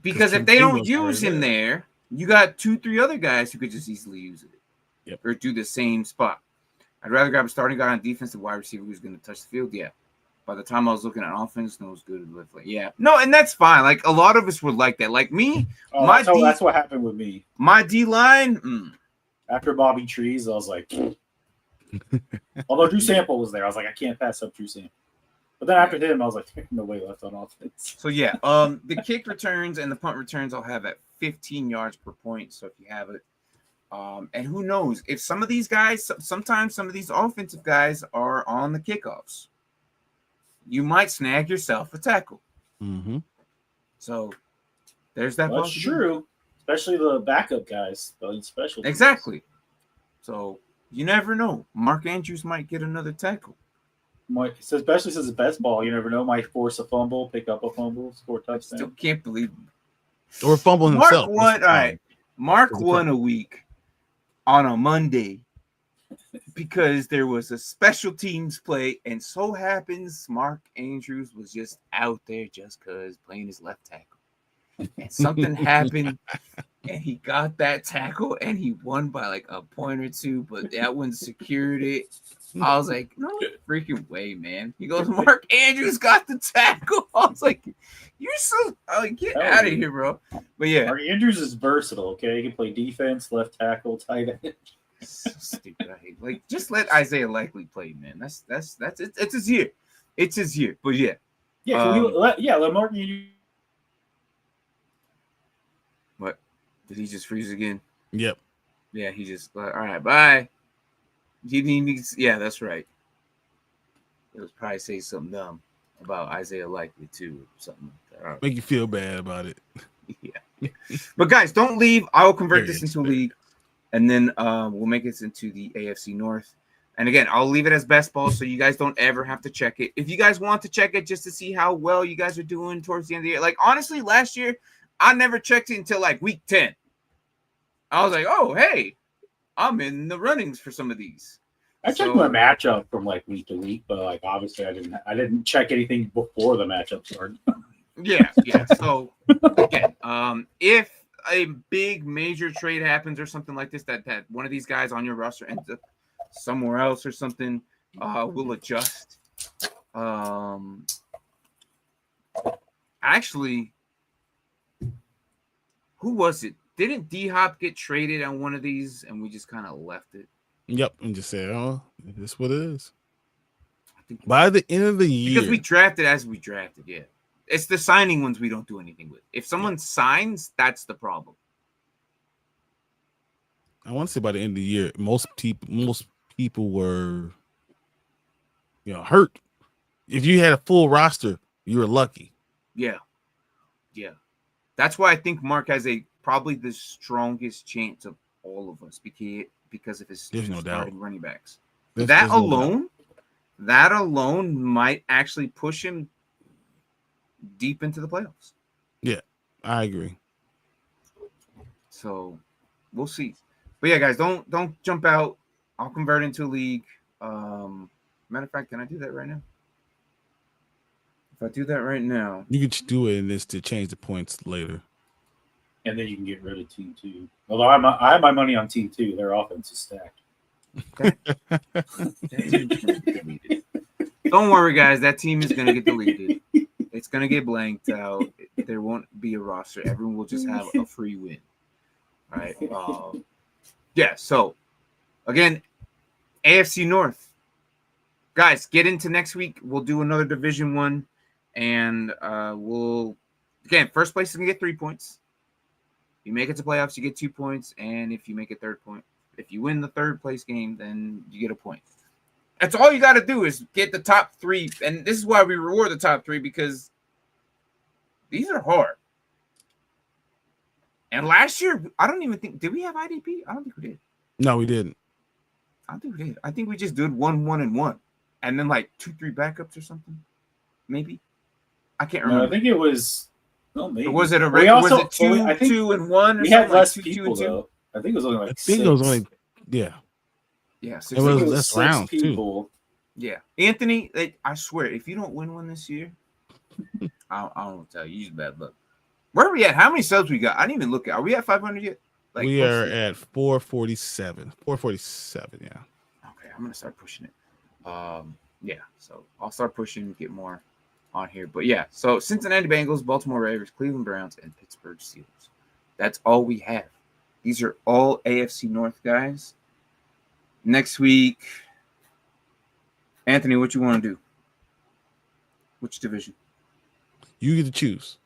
Because if they don't use him there, you got 2-3 other guys who could just easily use it, or do the same spot. I'd rather grab a starting guy on defense than wide receiver who's going to touch the field. Yeah. By the time I was looking at offense, no was good. Yeah. No, and that's fine. Like a lot of us were like that. Like me, that's what happened with me. My D line. After Bobby Trees, I was like, although Drew Sample was there, I was like, I can't pass up Drew Sample. But then after him, I was like, no way left on offense. So yeah, the kick returns and the punt returns I'll have at 15 yards per point. So if you have it, and who knows if some of these guys, sometimes some of these offensive guys are on the kickoffs, you might snag yourself a tackle. Mm-hmm. So there's that. That's true, especially the backup guys, special. Exactly. So you never know. Mark Andrews might get another tackle. Especially since it's best ball, you never know. Might force a fumble, pick up a fumble, score a touchdown. Still can't believe it. Or fumble himself. Mark won a week on a Monday because there was a special teams play, and so happens Mark Andrews was just out there just because playing his left tackle. And something happened, and he got that tackle, and he won by like a point or two, but that one secured it. I was like, no freaking way, man. He goes, Mark Andrews got the tackle. I was like, you're so get out of here, bro. But yeah. Mark Andrews is versatile, okay? He can play defense, left tackle, tight end. So stupid. I hate just let Isaiah Likely play, man. That's it. It's his year. It's his year. But yeah. Yeah, let Mark Andrews. What? Did he just freeze again? Yep. Yeah, he just all right, bye. Yeah, that's right. It was probably say something dumb about Isaiah Likely too, something like that. Make you feel bad about it. Yeah. But guys, don't leave. I will convert this into a league, and then we'll make it into the AFC North. And again, I'll leave it as best ball, so you guys don't ever have to check it. If you guys want to check it just to see how well you guys are doing towards the end of the year, like honestly, last year I never checked it until like week 10. I was like, oh hey, I'm in the runnings for some of these. I checked my matchup from like week to week, but like obviously I didn't check anything before the matchup started. Yeah. So again, if a big major trade happens or something like this, that one of these guys on your roster ends up somewhere else or something, we'll adjust. Actually, who was it? Didn't D-Hop get traded on one of these and we just kind of left it? Yep, and just said, "Oh, this is what it is." I think by the end of the year, because we drafted as we drafted, yeah. It's the signing ones we don't do anything with. If someone signs, that's the problem. I want to say by the end of the year, most people were, hurt. If you had a full roster, you were lucky. Yeah. That's why I think Mark has probably the strongest chance of all of us because of his starting running backs. That alone might actually push him deep into the playoffs. Yeah, I agree. So we'll see. But yeah, guys, don't jump out. I'll convert into a league. Matter of fact, can I do that right now? If I do that right now, you could do it in this to change the points later. And then you can get rid of Team 2. Although I have my money on Team 2. Their offense is stacked. Don't worry, guys. That team is going to get deleted. It's going to get blanked out. There won't be a roster. Everyone will just have a free win. All right. Yeah. So, again, AFC North. Guys, get into next week. We'll do another Division 1. And first place is going to get 3 points. If you make it to playoffs, you get 2 points. And if you make a third point, if you win the third place game, then you get a point. That's all you got to do is get the top 3. And this is why we reward the top 3, because these are hard. And last year, I don't even think, did we have IDP? I don't think we did. No, we didn't. I don't think we did. I think we just did 1, 1, and 1. And then like 2, 3 backups or something. Maybe. I can't remember. No, I think it was. Well, maybe. Was it was it 2, and 1? Or we had less like people, though. I think it was only like I think 6. it was only, yeah. Yeah, it was less rounds, too. Yeah. Anthony, I swear, if you don't win one this year, I don't tell you. You just bad luck. Where are we at? How many subs we got? I didn't even look at. Are we at 500 yet? We are at 447. 447, yeah. Okay, I'm going to start pushing it. Yeah, so I'll start pushing, get more on here. But yeah, so Cincinnati Bengals, Baltimore Ravens, Cleveland Browns, and Pittsburgh Steelers. That's all we have. These are all AFC North guys. Next week, Anthony, what you want to do? Which division? You get to choose.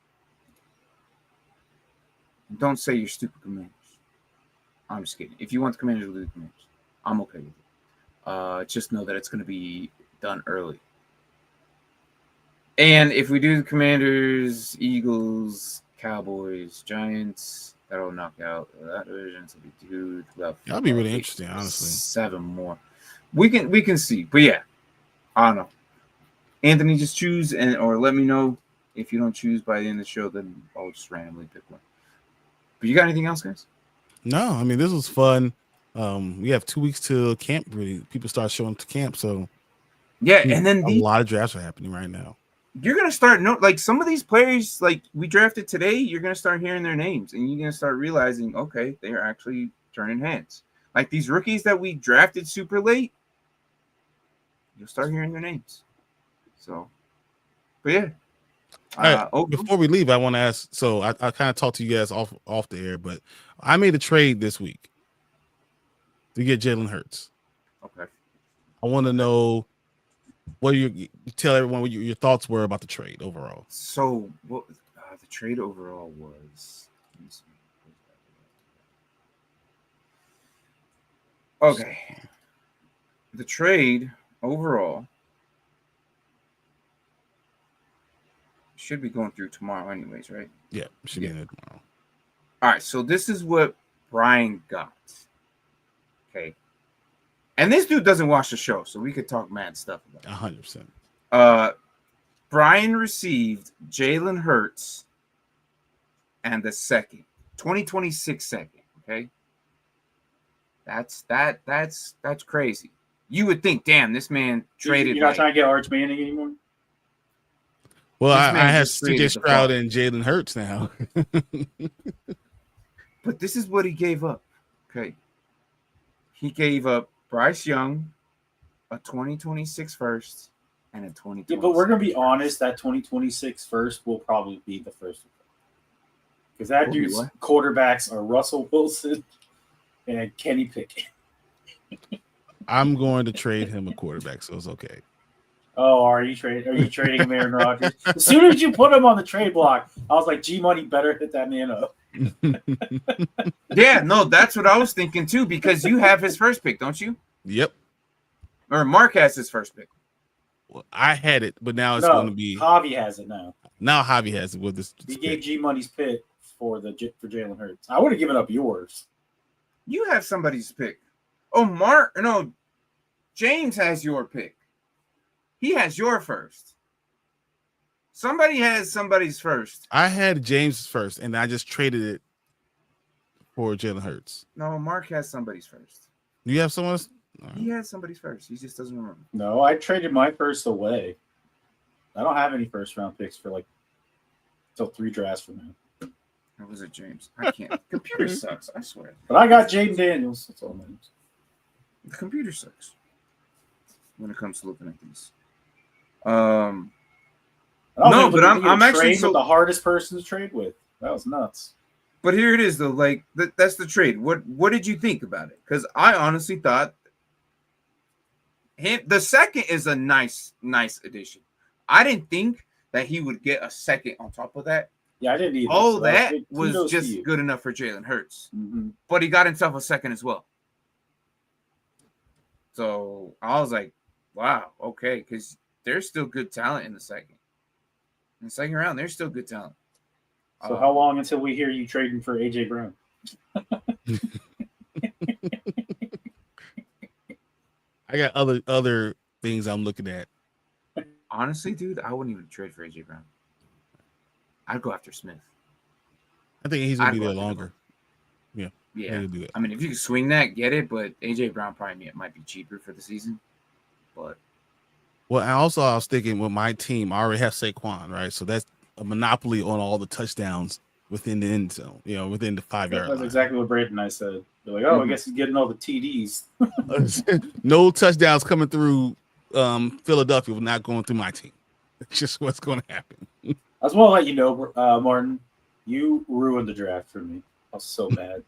Don't say you're stupid Commanders. I'm just kidding. If you want the Commanders to do the Commanders, I'm okay with it. Just know that it's going to be done early. And if we do the Commanders, Eagles, Cowboys, Giants, that'll knock out that division. So be 2, 12. That'll be really interesting, honestly. 7 more. We can see. But yeah, I don't know. Anthony, just choose or let me know. If you don't choose by the end of the show, then I'll just randomly pick one. But you got anything else, guys? No, I mean, this was fun. We have 2 weeks till camp. Really, people start showing up to camp. So yeah, and then a lot of drafts are happening right now. You're gonna start some of these players like we drafted today. You're gonna start hearing their names, and you're gonna start realizing, okay, they are actually turning heads. Like these rookies that we drafted super late, you'll start hearing their names. So, but yeah. Before we leave, I want to ask. So I kind of talked to you guys off the air, but I made a trade this week to get Jalen Hurts. Okay. I want to know what you tell everyone what your thoughts were about the trade overall. So what the trade overall was. Okay. The trade overall should be going through tomorrow anyways, right? Yeah, should be in there tomorrow. All right, so this is what Brian got. Okay. And this dude doesn't watch the show, so we could talk mad stuff about it. 100%. Brian received Jalen Hurts and the 2026 second, okay? That's crazy. you would think, damn, this man traded. You're not trying to get Arch Manning anymore? Well, I have just CJ traded the Stroud fuck. and Jalen Hurts now. But this is what he gave up. Okay. He gave up Bryce Young, a 2026 first, and a 2026. Yeah, but we're gonna be honest. That 2026 first will probably be the first one, because that dude's quarterbacks are Russell Wilson and Kenny Pickett. I'm going to trade him a quarterback, so it's okay. Oh, are you trading him Aaron Rodgers? As soon as you put him on the trade block, I was like, G Money better hit that man up. Yeah, no, that's what I was thinking too, because you have his first pick, don't you? Yep. Or Mark has his first pick. Well, I had it, but now it's going to be Javi has it now. Now Javi has it with this. He gave G Money's pick for Jalen Hurts. I would have given up yours. You have somebody's pick. Oh, James has your pick. He has your first. Somebody has somebody's first. I had James first, and I just traded it for Jalen Hurts. No, Mark has somebody's first. You have someone's? He had somebody's first. He just doesn't remember. No, I traded my first away. I don't have any first round picks for until 3 drafts from now. That was it, James. I can't. Computer sucks, I swear. But I got Jaden Daniels. That's all that matters. The computer sucks when it comes to looking at these. No, but I'm actually the hardest person to trade with. That was nuts. But here it is, though. That's the trade. What did you think about it? Because I honestly thought the second is a nice addition. I didn't think that he would get a second on top of that. Yeah, I didn't either. All that was just good enough for Jalen Hurts. Mm-hmm. But he got himself a second as well. So I was like, wow, okay, because there's still good talent in the second. In the second round, there's still good talent. So how long until we hear you trading for AJ Brown? I got other things I'm looking at. Honestly, dude, I wouldn't even trade for AJ Brown. I'd go after Smith. I think he's gonna be there longer. Yeah. Do it. I mean, if you can swing that, get it. But AJ Brown probably might be cheaper for the season. But I was thinking with my team, I already have Saquon, right? So that's a monopoly on all the touchdowns within the end zone. Within the 5-yard line. That's exactly what Braden and I said. They're like, I guess he's getting all the TDs. No touchdowns coming through Philadelphia, not going through my team. It's just what's going to happen. I just want to let you know, Martin, you ruined the draft for me. I was so bad.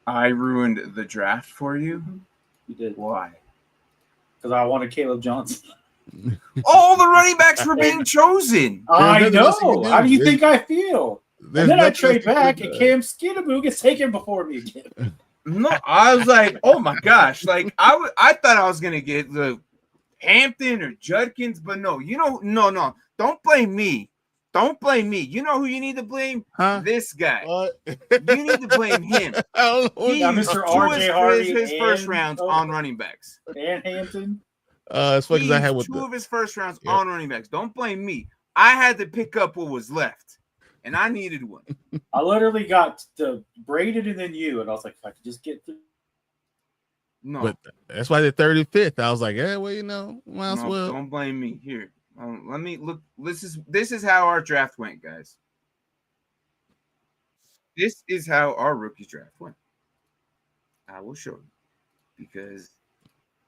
I ruined the draft for you? You did. Why? Because I wanted Caleb Johnson. All the running backs were being chosen. I know. How do you think I feel? And then I trade back, and Cam Skidaboo gets taken before me again. No, I was like, oh my gosh. I thought I was going to get the Hampton or Judkins, but no. No. Don't blame me. Don't blame me. You know who you need to blame? Huh? This guy. What? You need to blame him. He Mr. R.J. Hardy his first rounds on running backs. And Hanson. As far as I had with two of his first rounds on running backs. Don't blame me. I had to pick up what was left, and I needed one. I literally got the Braden and then you, and I was like, if I could just get through. No, but that's why the 35th. I was like, might as well. Don't blame me. Here, let me look. This is how our draft went, guys. This is how our rookie draft went. I will show you because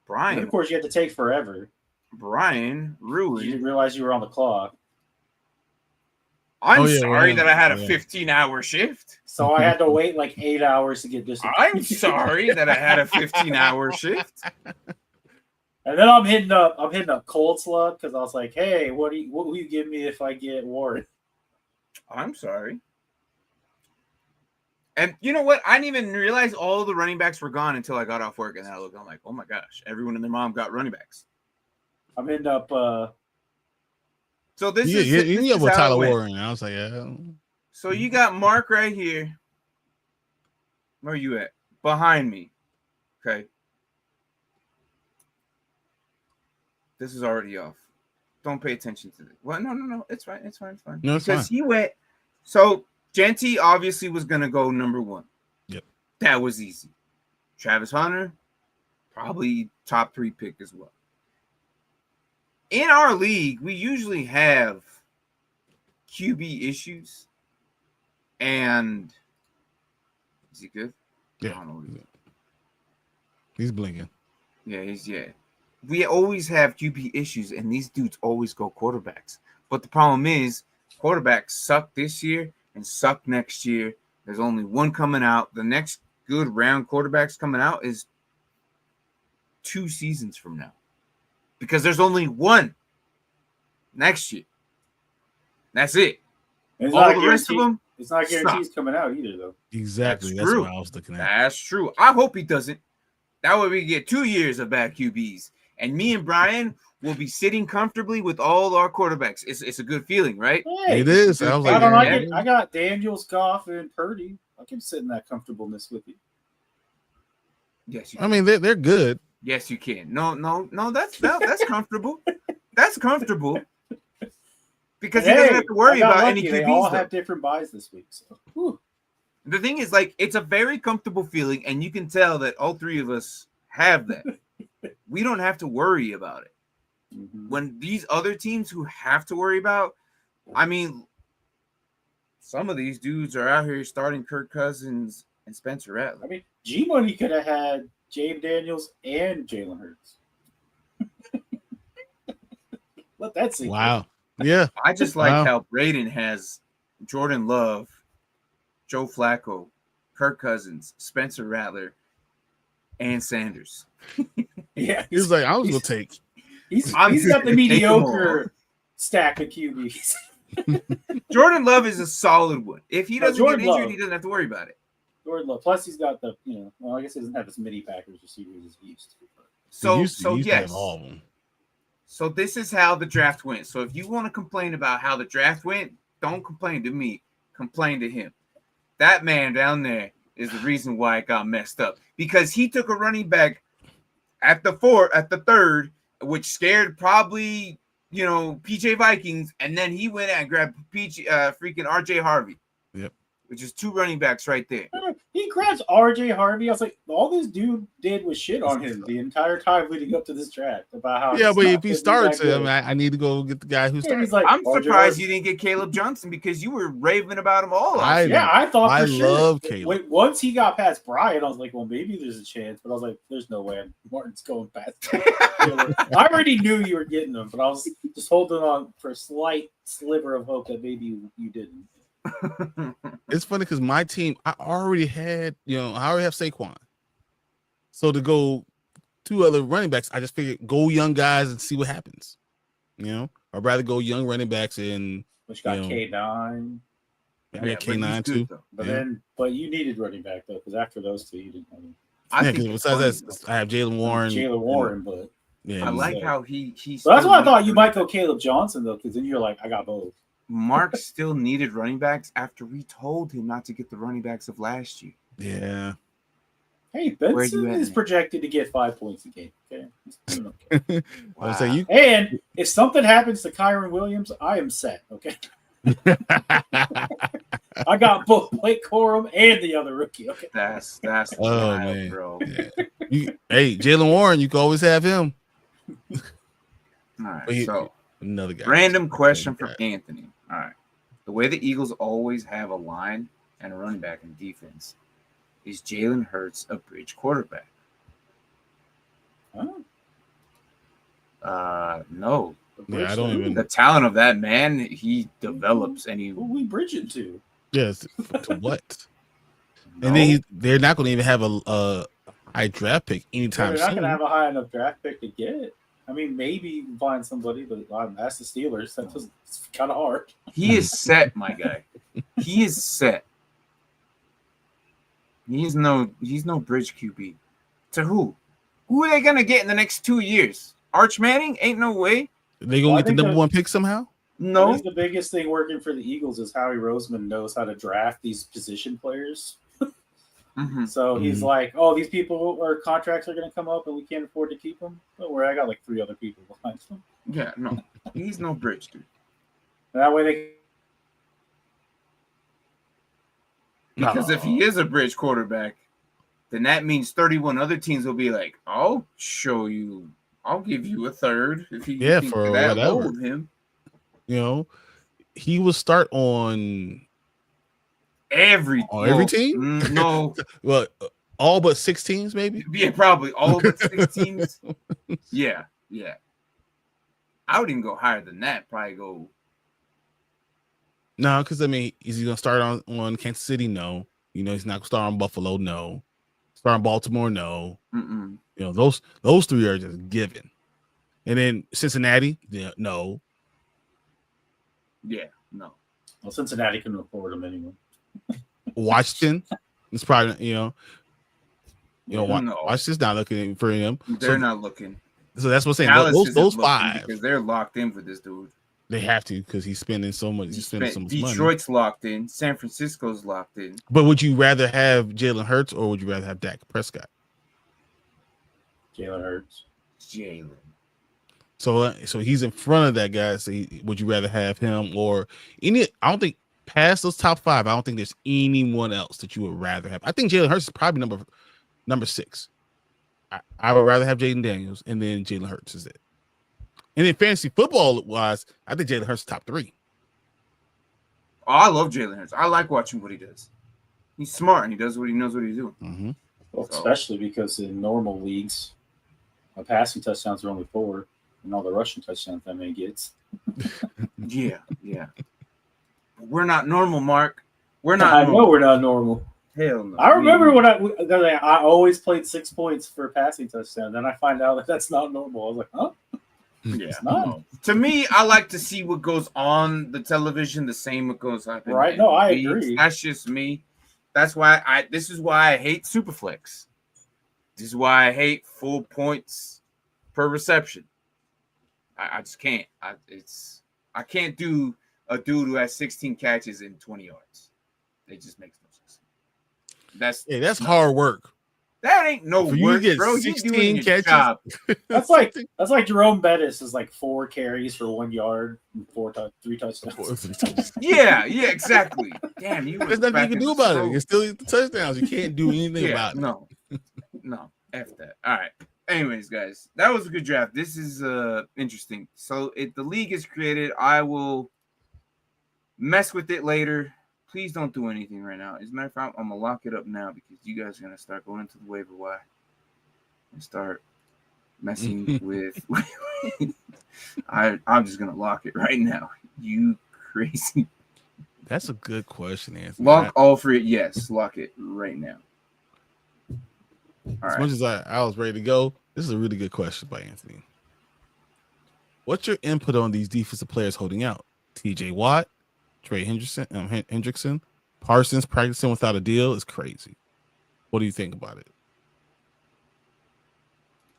Brian. And of course, you had to take forever. Brian ruined. You didn't realize you were on the clock. I'm sorry that I had a 15-hour shift. So I had to wait 8 hours to get this. I'm sorry that I had a 15-hour shift. And then I'm hitting up Cold Slug because I was like, hey, what will you give me if I get Warren? I'm sorry. And you know what? I didn't even realize all the running backs were gone until I got off work. And then I'm like, oh my gosh, everyone and their mom got running backs. I'm ending up. So this is with Tyler Warren. I was like, yeah. So you got Mark right here. Where are you at? Behind me. Okay. This is already off. Don't pay attention to it. Well, no. It's fine. It's fine. No, it's because fine. he went. So Genty obviously was gonna go number 1. Yep. That was easy. Travis Hunter, probably top 3 pick as well. In our league, we usually have QB issues. And is he good? Yeah. I don't know. He's blinking. Yeah. We always have QB issues, and these dudes always go quarterbacks. But the problem is, quarterbacks suck this year and suck next year. There's only one coming out. The next good round quarterbacks coming out is 2 seasons from now, because there's only one next year. That's it. It's All the rest of them, it's not guaranteed he's suck. coming out either, though. Exactly. That's true. what I was looking at. That's true. I hope he doesn't. That way we get 2 years of bad QBs. And me and Brian will be sitting comfortably with all our quarterbacks. It's a good feeling, right? Hey, It is. I was like, I got Daniels, Goff, and Purdy. I can sit in that comfortableness with you. Yes, you I mean, they're good. Yes, you can. No, that's comfortable. That's comfortable. Because he doesn't have to worry about any QBs. They all have different buys this week. So. Whew. The thing is, like, it's a very comfortable feeling, and you can tell that all 3 of us have that. We don't have to worry about it. Mm-hmm. When these other teams who have to worry about, I mean, some of these dudes are out here starting Kirk Cousins and Spencer Rattler. I mean, G-Money could have had James Daniels and Jalen Hurts. Let that sink in. Wow. Yeah. I just like how Braden has Jordan Love, Joe Flacco, Kirk Cousins, Spencer Rattler, and Sanders. Yeah, He was like, I was going to take. He's got the mediocre stack of QBs. Jordan Love is a solid one. If he doesn't get injured, Love. he doesn't have to worry about it. Jordan Love. Plus, he's got the, well, I guess he doesn't have as many Packers receivers as he used to. But. So He used to have yes. all of them. So this is how the draft went. So if you want to complain about how the draft went, don't complain to me. Complain to him. That man down there is the reason why it got messed up. Because he took a running back at the 3rd, which scared probably, PJ Vikings, and then he went and grabbed freaking RJ Harvey. Yep. Which is 2 running backs right there. He grabs RJ Harvey. I was like, all this dude did was shit on him the entire time leading up to this draft about how. Yeah, but if he starts him, I need to go get the guy who starts. He's like, I'm RJ surprised Harvey. you didn't get Caleb Johnson because you were raving about him all. I thought for I sure. love Caleb. Once he got past Brian, I was like, well, maybe there's a chance. But I was like, there's no way Martin's going past Caleb. I already knew you were getting him, but I was just holding on for a slight sliver of hope that maybe you didn't. It's funny because my team, I already have Saquon. So to go 2 other running backs, I just figured go young guys and see what happens. I'd rather go young running backs and which got K9. I got K9 too. But you needed running back though, because after those 2, you didn't. Besides that, I have Jalen Warren. But yeah, I like how he. So that's why I thought you might go Caleb Johnson though, because then you're like, I got both. Mark still needed running backs after we told him not to get the running backs of last year. Yeah. Hey, Benson is projected to get 5 points a game. Okay. Wow. So and if something happens to Kyron Williams, I am set. Okay. I got both Blake Corum and the other rookie. Okay. That's wild, man, bro. Yeah. Hey, Jalen Warren, you can always have him. All right. So another guy. Random question from Anthony. All right. The way the Eagles always have a line and a running back in defense, is Jalen Hurts a bridge quarterback? Oh. No. Yeah, I don't even. The talent of that man, he develops and he. Who we bridging to? Yes. To what? No. And then they're not going to even have a high draft pick anytime They're not soon. going to have a high enough draft pick to get it. I mean, maybe you can find somebody, but that's the Steelers. It's kind of hard. He is set, my guy. He is set. He's no bridge QB. To who? Who are they gonna get in the next 2 years? Arch Manning? Ain't no way. They gonna get the number 1 pick somehow? No. The biggest thing working for the Eagles is Howie Roseman knows how to draft these position players. Mm-hmm. So he's like, oh, these people or contracts are going to come up and we can't afford to keep them. Don't worry, I got like 3 other people behind them. Yeah, no. He's no bridge, dude. That way they. Because if he is a bridge quarterback, then that means 31 other teams will be like, I'll give you a third if you think for that whatever. low with him. You know, he will start on every team. No, well, all but 6 teams, maybe. Yeah, probably all but 6 teams. Yeah. I would even go higher than that. Probably go. No, because I mean, is he gonna start on Kansas City? No. You know, he's not gonna start on Buffalo. No. Start on Baltimore. No. Mm-mm. You know, those 3 are just given. And then Cincinnati, no. Yeah, no. Well, Cincinnati couldn't afford him anyway. Washington, it's probably no. Washington's not looking for him. They're not looking. So that's what I'm saying. Those 5 because they're locked in for this dude. They have to because he's spending so much. He's spending so much money. Detroit's locked in. San Francisco's locked in. But would you rather have Jalen Hurts or would you rather have Dak Prescott? Jalen Hurts. Jalen. So he's in front of that guy. So would you rather have him or any? I don't think past those top 5. I don't think there's anyone else that you would rather have. I think Jalen Hurts is probably number 6. I would rather have Jaden Daniels and then Jalen Hurts is it. And then fantasy football wise, I think Jalen Hurts is top 3. Oh, I love Jalen Hurts. I like watching what he does. He's smart and he does what he knows what he's doing. Mm-hmm. Well, especially because in normal leagues, passing touchdowns are only 4, and all the rushing touchdowns that man gets. Yeah. We're not normal, Mark. We're not. I know we're not normal. Hell no. I remember when I always played 6 points for a passing touchdown. Then I find out that that's not normal. I was like, huh? Yeah. No. To me, I like to see what goes on the television the same what goes on. Right. No, I agree. That's just me. That's why this is why I hate Superflex. This is why I hate full points per reception. I just can't. I can't do a dude who has 16 catches and 20 yards. It just makes no sense. That's hard work. That ain't no for work, you to get bro. 16 catches. Job. That's like Jerome Bettis is like 4 carries for 1 yard and 3 touchdowns. Yeah, exactly. Damn, there's nothing you can do about it. You can still get the touchdowns. You can't do anything about it. No, F that. All right. Anyways, guys, that was a good draft. This is interesting. So if the league is created, I will mess with it later. Please don't do anything right now. As a matter of fact, I'm going to lock it up now because you guys are going to start going into the waiver wire and start messing with. I'm just going to lock it right now. You crazy. That's a good question, Anthony. Lock all for it. Yes, lock it right now. As much as I was ready to go, this is a really good question by Anthony. What's your input on these defensive players holding out? TJ Watt, Trey Hendrickson, Parsons practicing without a deal is crazy. What do you think about it?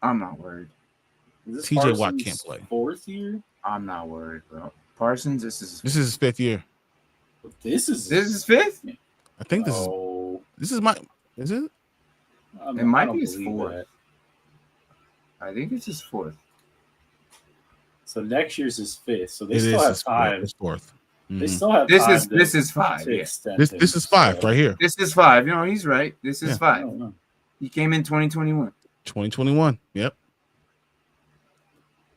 I'm not worried. TJ Watt can't play. 4th year? I'm not worried, bro. Parsons, this is his 5th year. This is 5th? I think this is my. Is it? It might be his 4th. I think it's his 4th. So next year's his 5th. So they still have time. His 4th. They still have this time. This is 5. Yeah. This is 5 right here. This is 5. You know, he's right. This is 5. He came in 2021. 2021. Yep.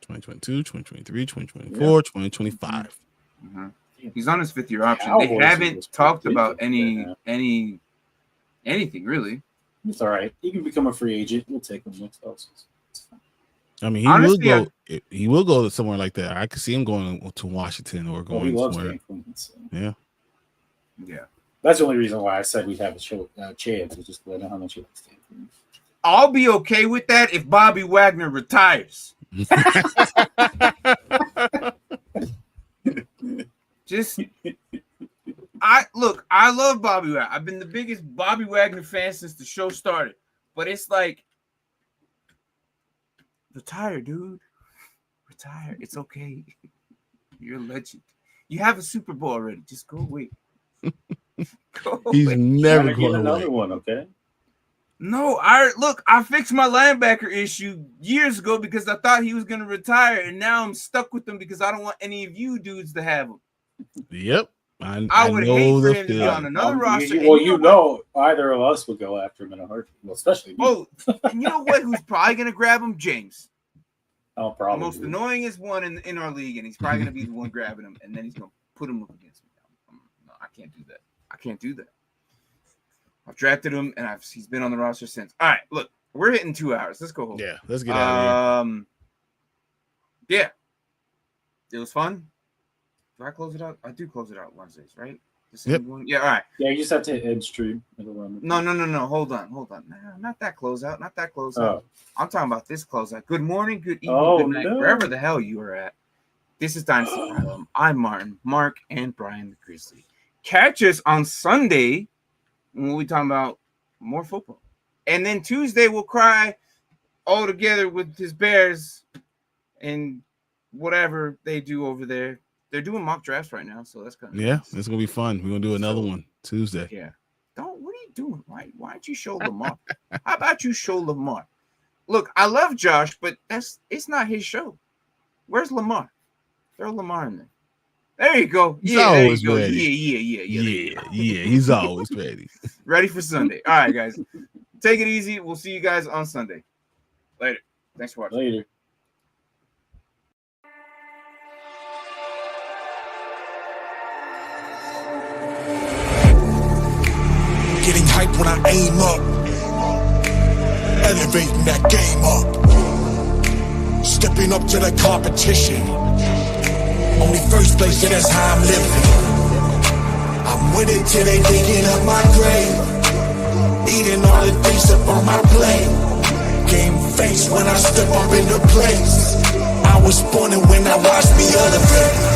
2022, 2023, 2024, 2025. Mm-hmm. He's on his 5th year option. They haven't talked about anything really. It's all right. He can become a free agent. We'll take him next offseason. I mean, he will go to somewhere like that. I could see him going to Washington or going somewhere. Yeah. That's the only reason why I said we'd have a chance. Was just to let know how much he likes Stanford. I'll be okay with that if Bobby Wagner retires. I love Bobby Wagner. I've been the biggest Bobby Wagner fan since the show started. But it's like, retire, dude. Retire. It's okay. You're a legend. You have a Super Bowl already. Just go away. He's never going to another one, okay? No, I fixed my linebacker issue years ago because I thought he was going to retire, and now I'm stuck with him because I don't want any of you dudes to have him. Yep. I would hate for him to be on another roster. Either of us would go after him in a heartbeat. Well, especially me. Oh, and you know what? Who's probably going to grab him? James. Oh, probably. The most annoyingest one in our league, and he's probably going to be the one grabbing him, and then he's going to put him up against me. No, I can't do that. I can't do that. I've drafted him, and he's been on the roster since. All right, look, we're hitting 2 hours. Let's go home. Yeah, let's get out of here. Yeah, it was fun. Do I close it out? I do close it out Wednesdays, right? Yep. Yeah, all right. Yeah, you just have to hit end stream. No. Hold on. No, not that closeout. Not that closeout. I'm talking about this closeout. Good morning, good evening, good night, wherever the hell you are at. This is Dynasty Pylon. I'm Martin, Mark, and Brian the Grizzly. Catch us on Sunday when we talking about more football. And then Tuesday we'll cry all together with his Bears and whatever they do over there. They're doing mock drafts right now, so that's kind of nice. It's gonna be fun. We're gonna do another one Tuesday. Yeah. What are you doing? Why don't you show Lamar? How about you show Lamar? Look, I love Josh, but it's not his show. Where's Lamar? Throw Lamar in there. There you go. He's always ready. Yeah. He's always ready. Ready for Sunday. All right, guys. Take it easy. We'll see you guys on Sunday. Later. Thanks for watching. Later. Getting hype when I aim up, elevating that game up, stepping up to the competition. Only first place, and that's how I'm living. I'm with it till they digging up my grave, eating all the things up on my plate. Game face when I step up into place. I was born and when I watched me elevate.